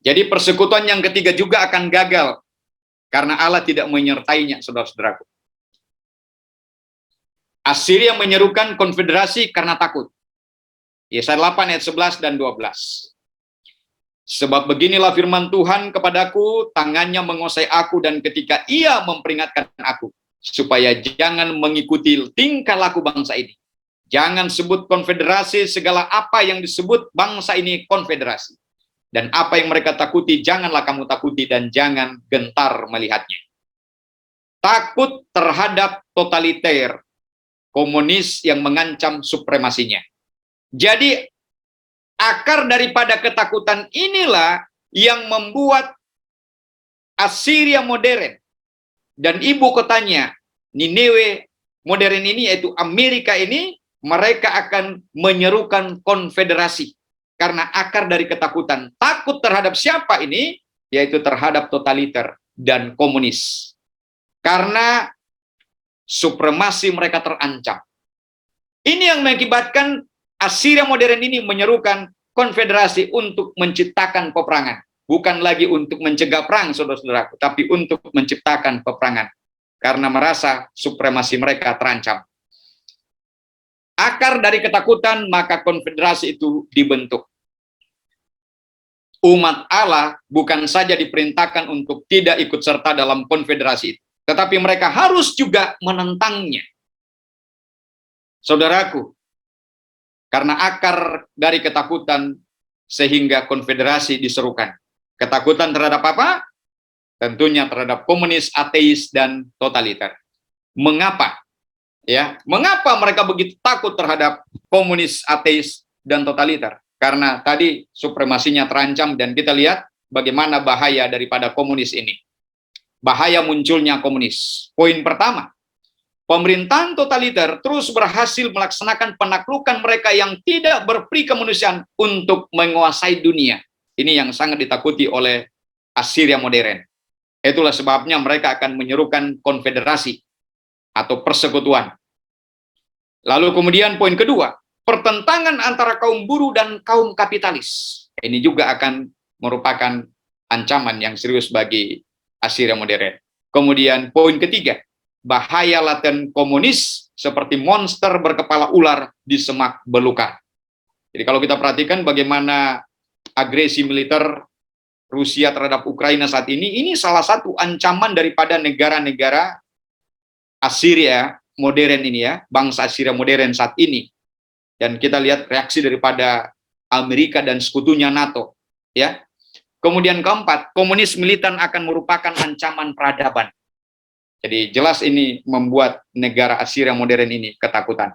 Jadi persekutuan yang ketiga juga akan gagal, karena Allah tidak menyertainya, saudara-saudaraku. Assyria menyerukan konfederasi karena takut. Yesaya 8 ayat 11 dan 12. Sebab beginilah firman Tuhan kepadaku, tangannya menguasai aku, dan ketika ia memperingatkan aku, supaya jangan mengikuti tingkah laku bangsa ini. Jangan sebut konfederasi segala apa yang disebut bangsa ini konfederasi. Dan apa yang mereka takuti, janganlah kamu takuti, dan jangan gentar melihatnya. Takut terhadap totaliter, komunis yang mengancam supremasinya. Jadi akar daripada ketakutan inilah yang membuat Assyria modern dan ibu kotanya Nineveh modern ini, yaitu Amerika ini, mereka akan menyerukan konfederasi. Karena akar dari ketakutan, takut terhadap siapa ini? Yaitu terhadap totaliter dan komunis. Karena supremasi mereka terancam. Ini yang mengakibatkan Assyria modern ini menyerukan konfederasi untuk menciptakan peperangan. bukan lagi untuk mencegah perang, saudara-saudaraku, tapi untuk menciptakan peperangan, karena merasa supremasi mereka terancam. Akar dari ketakutan, maka konfederasi itu dibentuk. Umat Allah bukan saja diperintahkan untuk tidak ikut serta dalam konfederasi itu, tetapi mereka harus juga menentangnya. Saudaraku, karena akar dari ketakutan sehingga konfederasi diserukan. Ketakutan terhadap apa? Tentunya terhadap komunis, ateis, dan totaliter. Mengapa? Ya, mengapa mereka begitu takut terhadap komunis, ateis, dan totaliter? Karena tadi supremasinya terancam, dan kita lihat bagaimana bahaya daripada komunis ini. Bahaya munculnya komunis. Poin pertama, pemerintahan totaliter terus berhasil melaksanakan penaklukan mereka yang tidak berperi kemanusiaan untuk menguasai dunia. Ini yang sangat ditakuti oleh Assyria modern. Itulah sebabnya mereka akan menyerukan konfederasi atau persekutuan. Lalu kemudian poin kedua, pertentangan antara kaum buruh dan kaum kapitalis. Ini juga akan merupakan ancaman yang serius bagi Assyria modern. Kemudian poin ketiga, bahaya laten komunis seperti monster berkepala ular di semak belukar. Jadi kalau kita perhatikan bagaimana agresi militer Rusia terhadap Ukraina saat ini salah satu ancaman daripada negara-negara Assyria modern ini ya, bangsa Assyria modern saat ini. Dan kita lihat reaksi daripada Amerika dan sekutunya NATO, ya. Kemudian keempat, komunis militan akan merupakan ancaman peradaban. Jadi jelas ini membuat negara Assyria modern ini ketakutan.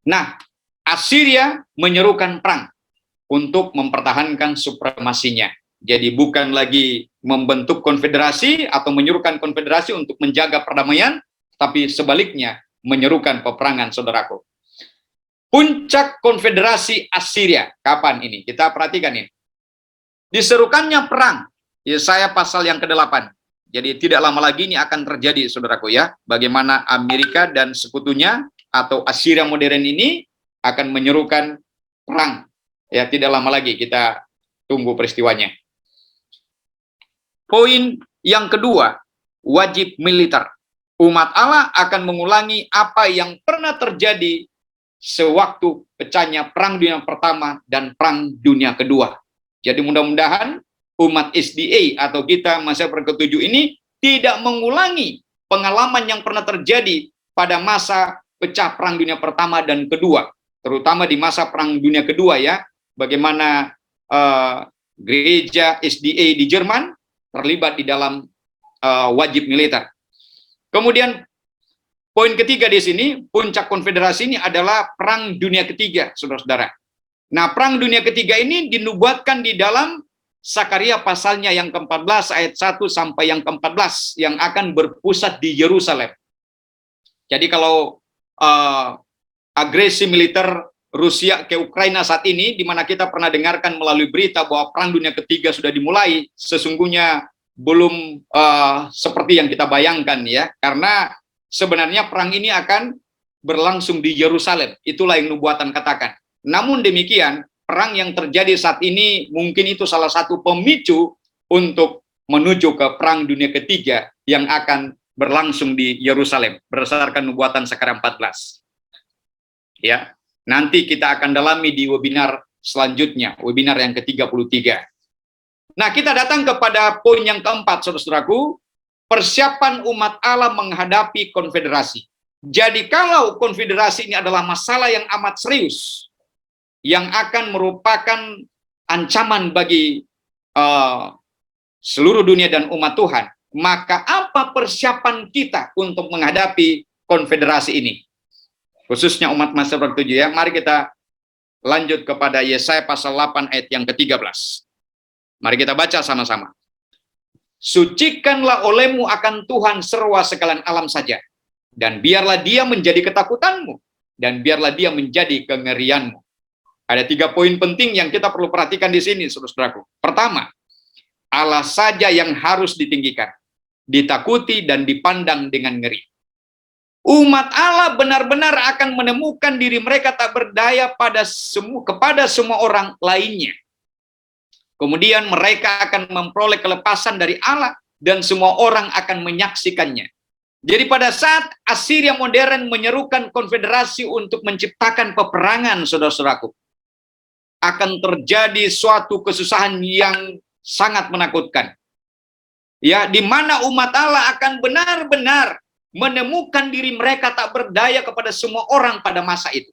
Nah, Assyria menyerukan perang untuk mempertahankan supremasinya. Jadi bukan lagi membentuk konfederasi atau menyerukan konfederasi untuk menjaga perdamaian, tapi sebaliknya menyerukan peperangan, saudaraku. Puncak konfederasi Assyria, kapan ini? Kita perhatikan ini. Diserukannya perang, Yesaya pasal yang ke-8. Jadi tidak lama lagi ini akan terjadi, saudaraku ya. Bagaimana Amerika dan sekutunya atau Assyria modern ini akan menyerukan perang. Ya, tidak lama lagi kita tunggu peristiwanya. Poin yang kedua, wajib militer. Umat Allah akan mengulangi apa yang pernah terjadi sewaktu pecahnya Perang Dunia Pertama dan Perang Dunia Kedua. Jadi mudah-mudahan umat SDA atau kita masyarakat ke-7 ini tidak mengulangi pengalaman yang pernah terjadi pada masa pecah Perang Dunia Pertama dan Kedua, terutama di masa Perang Dunia Kedua ya. Bagaimana gereja SDA di Jerman terlibat di dalam wajib militer. Kemudian poin ketiga di sini, puncak konfederasi ini adalah Perang Dunia Ketiga, saudara-saudara. Nah, Perang Dunia Ketiga ini dinubuatkan di dalam Sakaria pasalnya yang ke-14 ayat 1 sampai yang ke-14 yang akan berpusat di Yerusalem. Jadi kalau agresi militer Rusia ke Ukraina saat ini, di mana kita pernah dengarkan melalui berita bahwa Perang Dunia Ketiga sudah dimulai, sesungguhnya belum seperti yang kita bayangkan ya, karena sebenarnya perang ini akan berlangsung di Yerusalem, itulah yang nubuatan katakan. Namun demikian, perang yang terjadi saat ini mungkin itu salah satu pemicu untuk menuju ke Perang Dunia Ketiga yang akan berlangsung di Yerusalem, berdasarkan nubuatan Sakaria 14. Ya. Nanti kita akan dalami di webinar selanjutnya, webinar yang ke-33. Nah, kita datang kepada poin yang keempat, saudara-saudaraku, persiapan umat Allah menghadapi konfederasi. Jadi kalau konfederasi ini adalah masalah yang amat serius, yang akan merupakan ancaman bagi seluruh dunia dan umat Tuhan, maka apa persiapan kita untuk menghadapi konfederasi ini? Khususnya umat masyarakat 7 ya. Mari kita lanjut kepada Yesaya pasal 8 ayat yang ke-13. Mari kita baca sama-sama. Sucikanlah olehmu akan Tuhan serwa sekalian alam saja, dan biarlah dia menjadi ketakutanmu, dan biarlah dia menjadi kengerianmu. Ada 3 poin penting yang kita perlu perhatikan di sini, saudaraku. Pertama, Allah saja yang harus ditinggikan, ditakuti dan dipandang dengan ngeri. Umat Allah benar-benar akan menemukan diri mereka tak berdaya kepada semua orang lainnya. Kemudian mereka akan memperoleh kelepasan dari Allah dan semua orang akan menyaksikannya. Jadi pada saat Asiria modern menyerukan konfederasi untuk menciptakan peperangan, saudara-saudaraku, akan terjadi suatu kesusahan yang sangat menakutkan. Ya, di mana umat Allah akan benar-benar menemukan diri mereka tak berdaya kepada semua orang pada masa itu.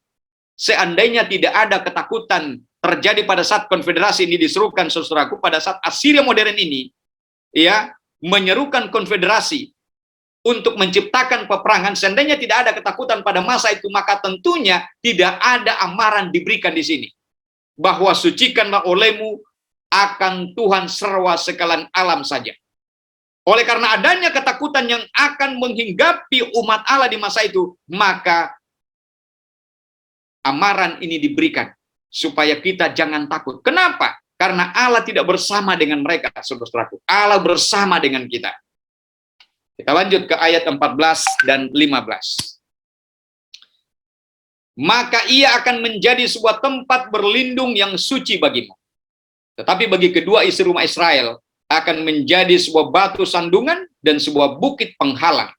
Seandainya tidak ada ketakutan terjadi pada saat konfederasi ini diserukan, saudaraku, pada saat Asiria modern ini, ya, menyerukan konfederasi untuk menciptakan peperangan, seandainya tidak ada ketakutan pada masa itu, maka tentunya tidak ada amaran diberikan di sini. Bahwa sucikanlah olehmu akan Tuhan serwa sekalian alam saja. Oleh karena adanya ketakutan yang akan menghinggapi umat Allah di masa itu, maka amaran ini diberikan supaya kita jangan takut. Kenapa? Karena Allah tidak bersama dengan mereka, saudara-saudaraku. Allah bersama dengan kita. Kita lanjut ke ayat 14 dan 15. Maka ia akan menjadi sebuah tempat berlindung yang suci bagimu. Tetapi bagi kedua isi rumah Israel, akan menjadi sebuah batu sandungan dan sebuah bukit penghalang.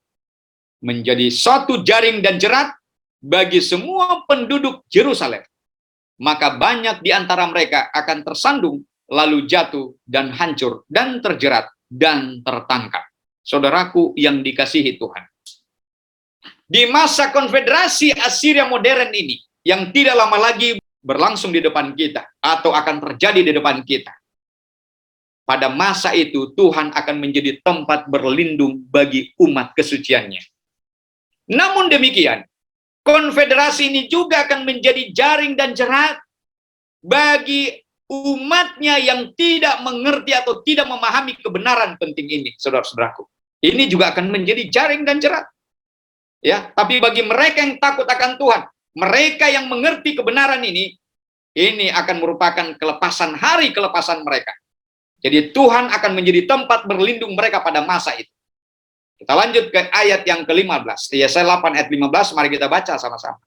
Menjadi suatu jaring dan jerat bagi semua penduduk Yerusalem. Maka banyak di antara mereka akan tersandung, lalu jatuh dan hancur dan terjerat dan tertangkap. Saudaraku yang dikasihi Tuhan. Di masa konfederasi Asiria modern ini, yang tidak lama lagi berlangsung di depan kita, atau akan terjadi di depan kita. Pada masa itu, Tuhan akan menjadi tempat berlindung bagi umat kesuciannya. Namun demikian, konfederasi ini juga akan menjadi jaring dan jerat bagi umatnya yang tidak mengerti atau tidak memahami kebenaran penting ini, saudara-saudaraku. Ini juga akan menjadi jaring dan jerat. Ya, tapi bagi mereka yang takut akan Tuhan, mereka yang mengerti kebenaran ini akan merupakan kelepasan, hari kelepasan mereka. Jadi Tuhan akan menjadi tempat berlindung mereka pada masa itu. Kita lanjut ke ayat yang ke-15. Yesaya 8 ayat 15, mari kita baca sama-sama.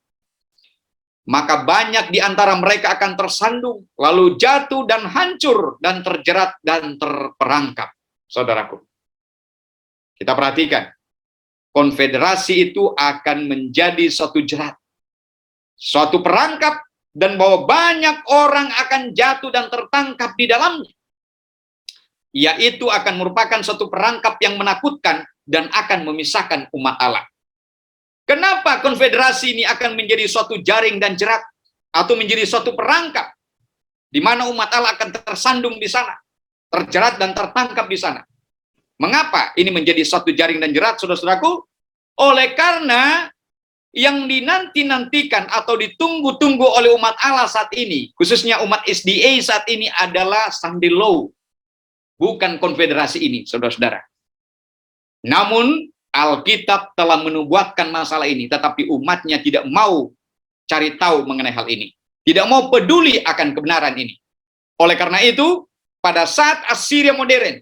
Maka banyak di antara mereka akan tersandung, lalu jatuh dan hancur, dan terjerat dan terperangkap. Saudaraku, kita perhatikan. Konfederasi itu akan menjadi suatu jerat, suatu perangkap, dan bahwa banyak orang akan jatuh dan tertangkap di dalamnya. Yaitu akan merupakan suatu perangkap yang menakutkan dan akan memisahkan umat Allah. Kenapa konfederasi ini akan menjadi suatu jaring dan jerat atau menjadi suatu perangkap di mana umat Allah akan tersandung di sana, terjerat dan tertangkap di sana? Mengapa ini menjadi suatu jaring dan jerat, saudara-saudaraku? Oleh karena yang dinanti-nantikan atau ditunggu-tunggu oleh umat Allah saat ini, khususnya umat SDA saat ini, adalah Sunday Law. Bukan konfederasi ini, saudara-saudara. Namun, Alkitab telah menubuatkan masalah ini, tetapi umatnya tidak mau cari tahu mengenai hal ini. Tidak mau peduli akan kebenaran ini. Oleh karena itu, pada saat Asiria modern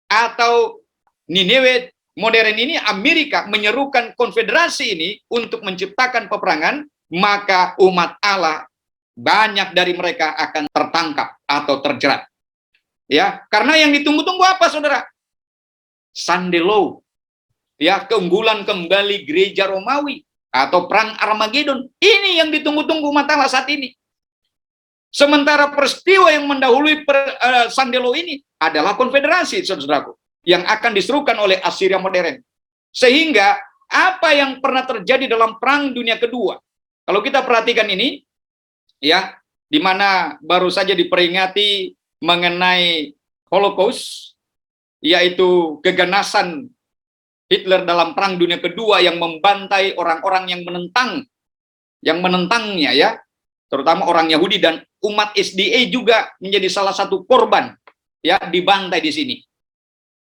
atau Nineveh modern ini, Amerika menyerukan konfederasi ini untuk menciptakan peperangan, maka umat Allah, banyak dari mereka akan tertangkap atau terjerat. Ya, karena yang ditunggu-tunggu apa, saudara? Sunday Law. Ya, keunggulan kembali gereja Romawi atau perang Armageddon. Ini yang ditunggu-tunggu umat Allah saat ini. Sementara peristiwa yang mendahului Sunday Law ini adalah konfederasi, saudaraku, yang akan diserukan oleh Asiria modern. Sehingga apa yang pernah terjadi dalam perang dunia kedua, kalau kita perhatikan ini, ya, di mana baru saja diperingati mengenai Holocaust, yaitu keganasan Hitler dalam perang dunia kedua yang membantai orang-orang yang menentangnya, ya, terutama orang Yahudi, dan umat SDA juga menjadi salah satu korban, ya, dibantai di sini.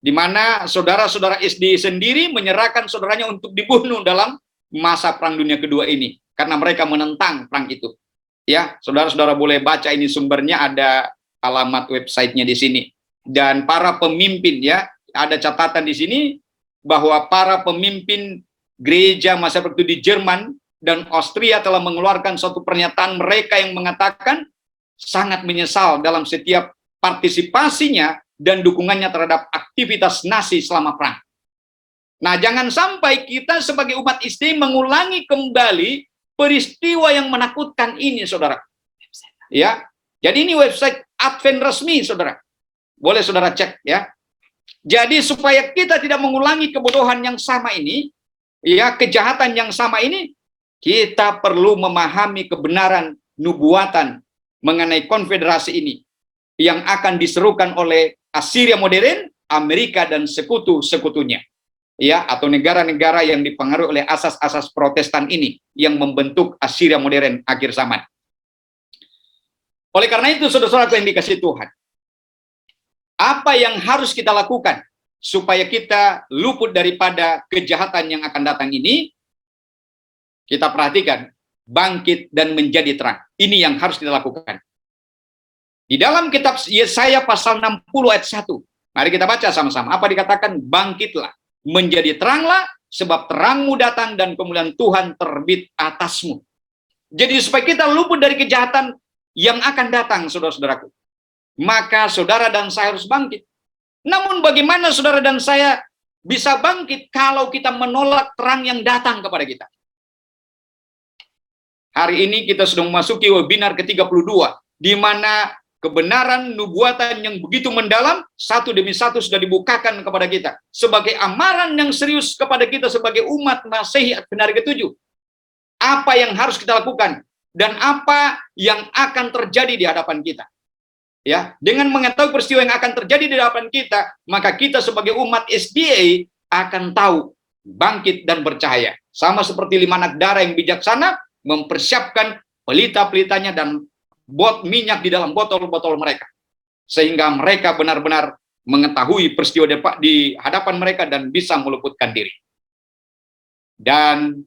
Di mana saudara-saudara SDA sendiri menyerahkan saudaranya untuk dibunuh dalam masa perang dunia kedua ini karena mereka menentang perang itu. Ya, saudara-saudara boleh baca ini sumbernya, ada alamat websitenya di sini. Dan para pemimpin, ya, ada catatan di sini bahwa para pemimpin gereja masa itu di Jerman dan Austria telah mengeluarkan suatu pernyataan mereka yang mengatakan sangat menyesal dalam setiap partisipasinya dan dukungannya terhadap aktivitas nasi selama perang. Nah, jangan sampai kita sebagai umat Islam mengulangi kembali peristiwa yang menakutkan ini, saudara. Ya, jadi ini website Advent resmi, saudara. Boleh saudara cek ya. Jadi supaya kita tidak mengulangi kebodohan yang sama ini, ya, kejahatan yang sama ini, kita perlu memahami kebenaran nubuatan mengenai konfederasi ini yang akan diserukan oleh Assyria modern, Amerika dan sekutu-sekutunya. Ya, atau negara-negara yang dipengaruhi oleh asas-asas Protestan ini yang membentuk Assyria modern akhir zaman. Oleh karena itu, saudara-saudara yang dikasihi Tuhan, apa yang harus kita lakukan supaya kita luput daripada kejahatan yang akan datang ini? Kita perhatikan, bangkit dan menjadi terang. Ini yang harus kita lakukan. Di dalam kitab Yesaya pasal 60 ayat 1, mari kita baca sama-sama. Apa dikatakan? Bangkitlah, menjadi teranglah, sebab terangmu datang dan kemuliaan Tuhan terbit atasmu. Jadi supaya kita luput dari kejahatan yang akan datang, saudara-saudaraku, maka saudara dan saya harus bangkit. Namun bagaimana saudara dan saya bisa bangkit kalau kita menolak terang yang datang kepada kita? Hari ini kita sudah memasuki webinar ke-32, di mana kebenaran nubuatan yang begitu mendalam, satu demi satu sudah dibukakan kepada kita. Sebagai amaran yang serius kepada kita sebagai umat Masehi Advent hari ke-7. Apa yang harus kita lakukan? Dan apa yang akan terjadi di hadapan kita? Ya, dengan mengetahui peristiwa yang akan terjadi di hadapan kita, maka kita sebagai umat SDA akan tahu, bangkit dan bercahaya. Sama seperti 5 anak darah yang bijaksana, mempersiapkan pelita-pelitanya dan minyak di dalam botol-botol mereka. Sehingga mereka benar-benar mengetahui peristiwa di hadapan mereka dan bisa meluputkan diri. Dan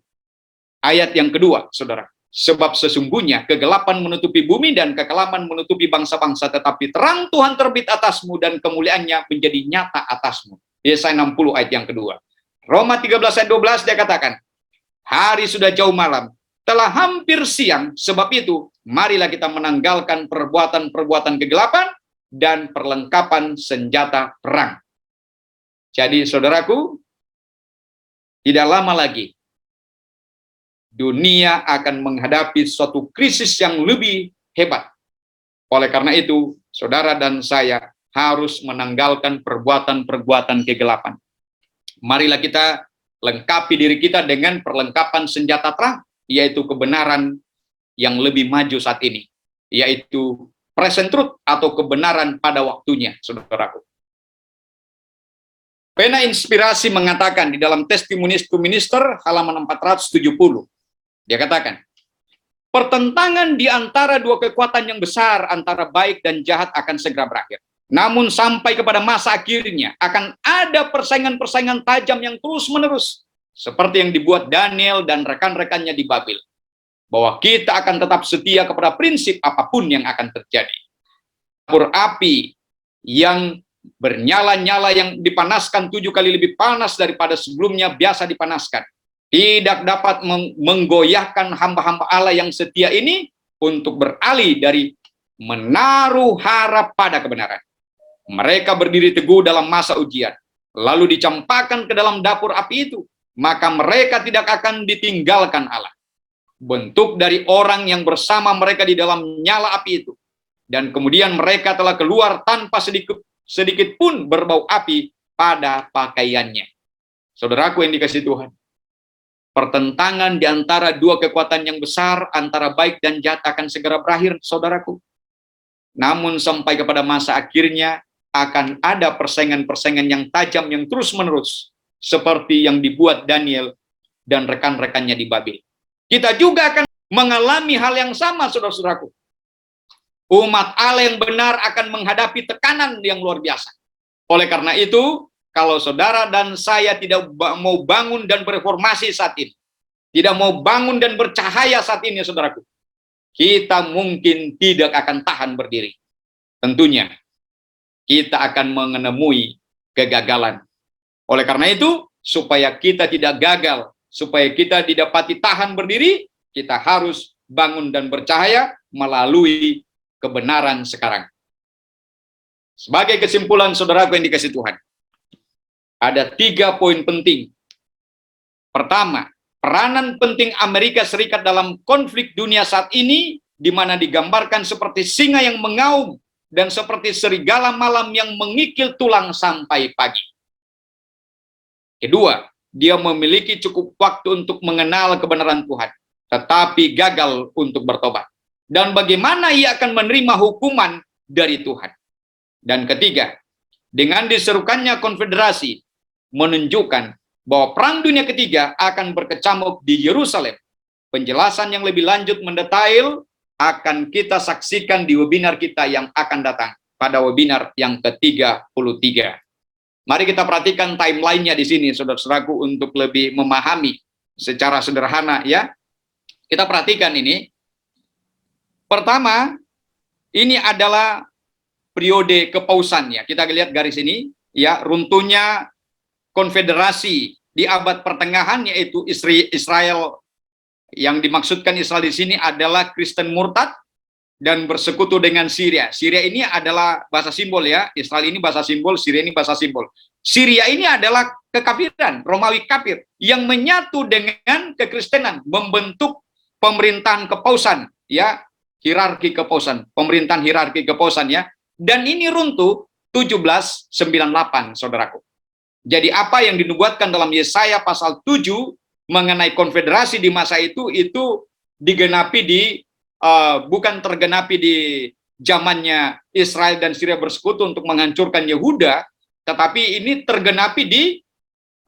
ayat yang kedua, saudara. Sebab sesungguhnya kegelapan menutupi bumi dan kekelaman menutupi bangsa-bangsa, tetapi terang Tuhan terbit atasmu dan kemuliaannya menjadi nyata atasmu. Yesaya 60 ayat yang kedua. Roma 13 ayat 12 dia katakan, hari sudah jauh malam, telah hampir siang, sebab itu marilah kita menanggalkan perbuatan-perbuatan kegelapan dan perlengkapan senjata perang. Jadi saudaraku, tidak lama lagi dunia akan menghadapi suatu krisis yang lebih hebat. Oleh karena itu, saudara dan saya harus menanggalkan perbuatan-perbuatan kegelapan. Marilah kita lengkapi diri kita dengan perlengkapan senjata terang, yaitu kebenaran yang lebih maju saat ini, yaitu present truth atau kebenaran pada waktunya, saudaraku. Pena Inspirasi mengatakan di dalam Testimonies to Minister halaman 470, dia katakan, pertentangan di antara dua kekuatan yang besar antara baik dan jahat akan segera berakhir. Namun sampai kepada masa akhirnya akan ada persaingan-persaingan tajam yang terus-menerus, seperti yang dibuat Daniel dan rekan-rekannya di Babel, bahwa kita akan tetap setia kepada prinsip apapun yang akan terjadi. Dapur api yang bernyala-nyala yang dipanaskan 7 kali lebih panas daripada sebelumnya biasa dipanaskan, tidak dapat menggoyahkan hamba-hamba Allah yang setia ini untuk beralih dari menaruh harap pada kebenaran. Mereka berdiri teguh dalam masa ujian, lalu dicampakkan ke dalam dapur api itu, maka mereka tidak akan ditinggalkan Allah. Bentuk dari orang yang bersama mereka di dalam nyala api itu, dan kemudian mereka telah keluar tanpa sedikit pun berbau api pada pakaiannya. Saudaraku yang dikasihi Tuhan, pertentangan di antara dua kekuatan yang besar antara baik dan jahat akan segera berakhir, saudaraku. Namun sampai kepada masa akhirnya akan ada persaingan-persaingan yang tajam yang terus-menerus, seperti yang dibuat Daniel dan rekan-rekannya di Babel. Kita juga akan mengalami hal yang sama, saudara-saudaraku. Umat Allah yang benar akan menghadapi tekanan yang luar biasa. Oleh karena itu, kalau saudara dan saya tidak mau bangun dan bereformasi saat ini, tidak mau bangun dan bercahaya saat ini, saudaraku, kita mungkin tidak akan tahan berdiri. Tentunya, kita akan menemui kegagalan. Oleh karena itu, supaya kita tidak gagal, supaya kita didapati tahan berdiri, kita harus bangun dan bercahaya melalui kebenaran sekarang. Sebagai kesimpulan, saudaraku yang dikasihi Tuhan, ada 3 poin penting. Pertama, peranan penting Amerika Serikat dalam konflik dunia saat ini, di mana digambarkan seperti singa yang mengaum dan seperti serigala malam yang mengikil tulang sampai pagi. Kedua, dia memiliki cukup waktu untuk mengenal kebenaran Tuhan, tetapi gagal untuk bertobat. Dan bagaimana ia akan menerima hukuman dari Tuhan. Dan ketiga, dengan diserukannya konfederasi, menunjukkan bahwa Perang Dunia Ketiga akan berkecamuk di Yerusalem. Penjelasan yang lebih lanjut mendetail akan kita saksikan di webinar kita yang akan datang, pada webinar yang ke-33. Mari kita perhatikan timeline-nya di sini, saudara-saudaraku, untuk lebih memahami secara sederhana ya. Kita perhatikan ini. Pertama, ini adalah periode kepausan ya. Kita lihat garis ini ya, runtuhnya konfederasi di abad pertengahan, yaitu Israel. Yang dimaksudkan Israel di sini adalah Kristen murtad dan bersekutu dengan Syria. Syria ini adalah bahasa simbol ya. Israel ini bahasa simbol, Syria ini bahasa simbol. Syria ini adalah kekafiran, Romawi kafir yang menyatu dengan kekristenan, membentuk pemerintahan kepausan ya, hierarki kepausan, pemerintahan hierarki kepausan ya. Dan ini runtuh 1798, saudaraku. Jadi apa yang dinubuatkan dalam Yesaya pasal 7 mengenai konfederasi di masa itu digenapi bukan tergenapi di zamannya Israel dan Syria bersekutu untuk menghancurkan Yehuda, tetapi ini tergenapi di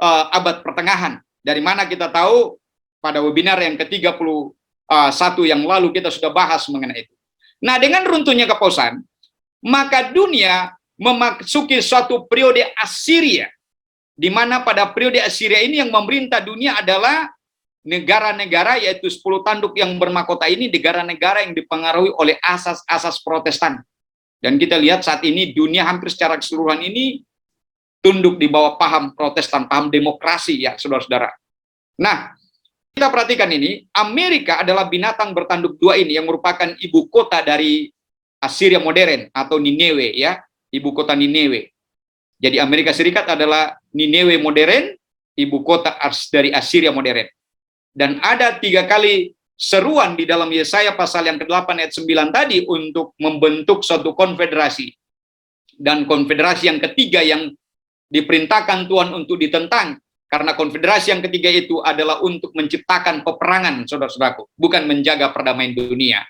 abad pertengahan. Dari mana kita tahu pada webinar yang ke-31 yang lalu kita sudah bahas mengenai itu. Nah, dengan runtuhnya kepausan, maka dunia memasuki suatu periode Assyria, di mana pada periode Assyria ini yang memerintah dunia adalah negara-negara, yaitu 10 tanduk yang bermahkota ini, negara-negara yang dipengaruhi oleh asas-asas Protestan. Dan kita lihat saat ini dunia hampir secara keseluruhan ini tunduk di bawah paham Protestan, paham demokrasi ya, saudara-saudara. Nah, kita perhatikan ini, Amerika adalah binatang bertanduk 2 ini yang merupakan ibu kota dari Assyria modern atau Nineveh ya, ibu kota Nineveh. Jadi Amerika Serikat adalah Nineveh modern, ibu kota dari Assyria modern. Dan ada 3 kali seruan di dalam Yesaya pasal yang ke-8 ayat 9 tadi untuk membentuk suatu konfederasi. Dan konfederasi yang ketiga yang diperintahkan Tuhan untuk ditentang, karena konfederasi yang ketiga itu adalah untuk menciptakan peperangan, saudara-saudaraku, bukan menjaga perdamaian dunia.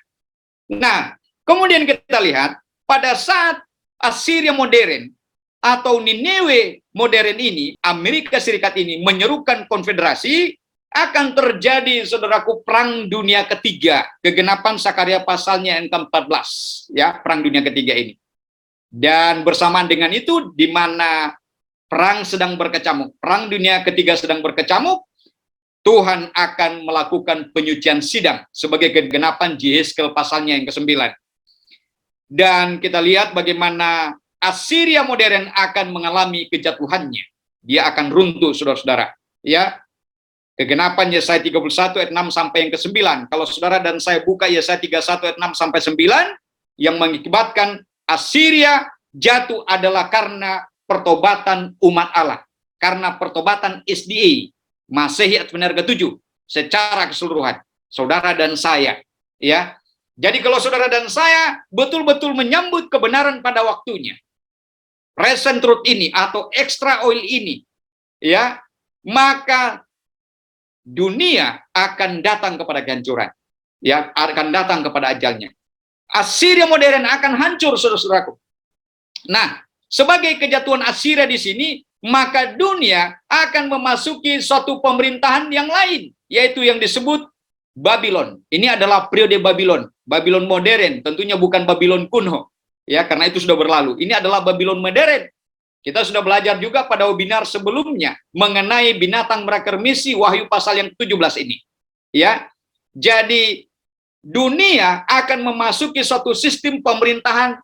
Nah, kemudian kita lihat pada saat Assyria modern atau Nineveh modern ini, Amerika Serikat ini menyerukan konfederasi, akan terjadi, saudaraku, Perang Dunia Ketiga, kegenapan Sakaria pasalnya yang ke-14 ya, Perang Dunia Ketiga ini. Dan bersamaan dengan itu, di mana perang sedang berkecamuk, Perang Dunia Ketiga sedang berkecamuk, Tuhan akan melakukan penyucian sidang sebagai kegenapan Yehezkel pasalnya yang ke-9. Dan kita lihat bagaimana Assyria modern akan mengalami kejatuhannya. Dia akan runtuh, saudara-saudara. Ya, kegenapan Yesaya 31 ayat 6 sampai yang ke-9. Kalau saudara dan saya buka Yesaya 31 ayat 6 sampai 9, yang mengakibatkan Assyria jatuh adalah karena pertobatan umat Allah. Karena pertobatan SDA, Masehi Advent ke-7, secara keseluruhan. Saudara dan saya. Ya. Jadi kalau saudara dan saya betul-betul menyambut kebenaran pada waktunya, present truth ini atau extra oil ini, ya, maka dunia akan datang kepada kehancuran, ya, akan datang kepada ajalnya. Assyria modern akan hancur, saudara-saudaraku. Nah, sebagai kejatuhan Assyria di sini, maka dunia akan memasuki suatu pemerintahan yang lain, yaitu yang disebut Babylon. Ini adalah periode Babylon, Babylon modern, tentunya bukan Babylon kuno. Ya, karena itu sudah berlalu. Ini adalah Babylon modern. Kita sudah belajar juga pada webinar sebelumnya mengenai binatang merakir misi Wahyu pasal yang 17 ini. Ya. Jadi dunia akan memasuki suatu sistem pemerintahan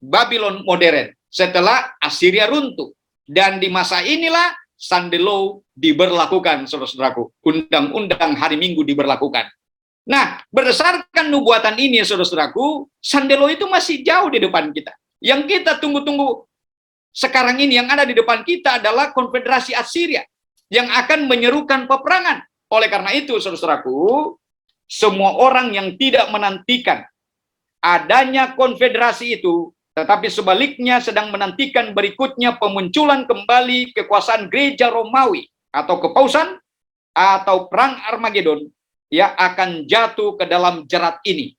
Babylon modern setelah Assyria runtuh. Dan di masa inilah Sunday Law diberlakukan, saudara-saudaraku. Undang-undang hari Minggu diberlakukan. Nah, berdasarkan nubuatan ini, saudara-saudaraku, Sunday Law itu masih jauh di depan kita. Yang kita tunggu-tunggu sekarang ini yang ada di depan kita adalah konfederasi Assyria yang akan menyerukan peperangan. Oleh karena itu, saudaraku, semua orang yang tidak menantikan adanya konfederasi itu, tetapi sebaliknya sedang menantikan berikutnya pemunculan kembali kekuasaan gereja Romawi atau kepausan atau perang Armageddon, ya akan jatuh ke dalam jerat ini.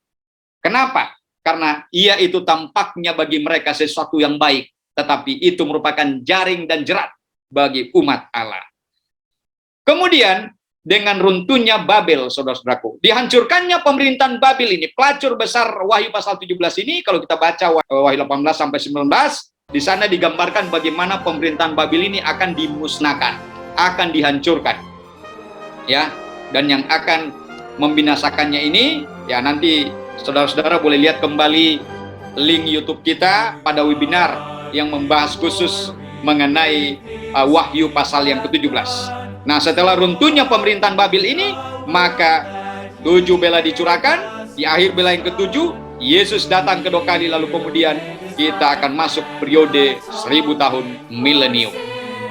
Kenapa? Karena ia itu tampaknya bagi mereka sesuatu yang baik, tetapi itu merupakan jaring dan jerat bagi umat Allah. Kemudian dengan runtuhnya Babel, saudara-saudaraku, dihancurkannya pemerintahan Babel ini, pelacur besar Wahyu pasal 17 ini, kalau kita baca Wahyu 18 sampai 19, di sana digambarkan bagaimana pemerintahan Babel ini akan dimusnahkan, akan dihancurkan. Ya, dan yang akan membinasakannya ini, ya nanti saudara-saudara boleh lihat kembali link YouTube kita pada webinar yang membahas khusus mengenai Wahyu pasal yang ke-17. Nah, setelah runtuhnya pemerintahan Babel ini, maka 7 bela dicurahkan, di akhir bela yang ke-7, Yesus datang kedua kali, lalu kemudian kita akan masuk periode 1000 tahun milenium.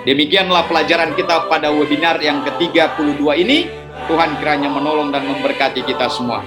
Demikianlah pelajaran kita pada webinar yang ke-32 ini. Tuhan kiranya menolong dan memberkati kita semua.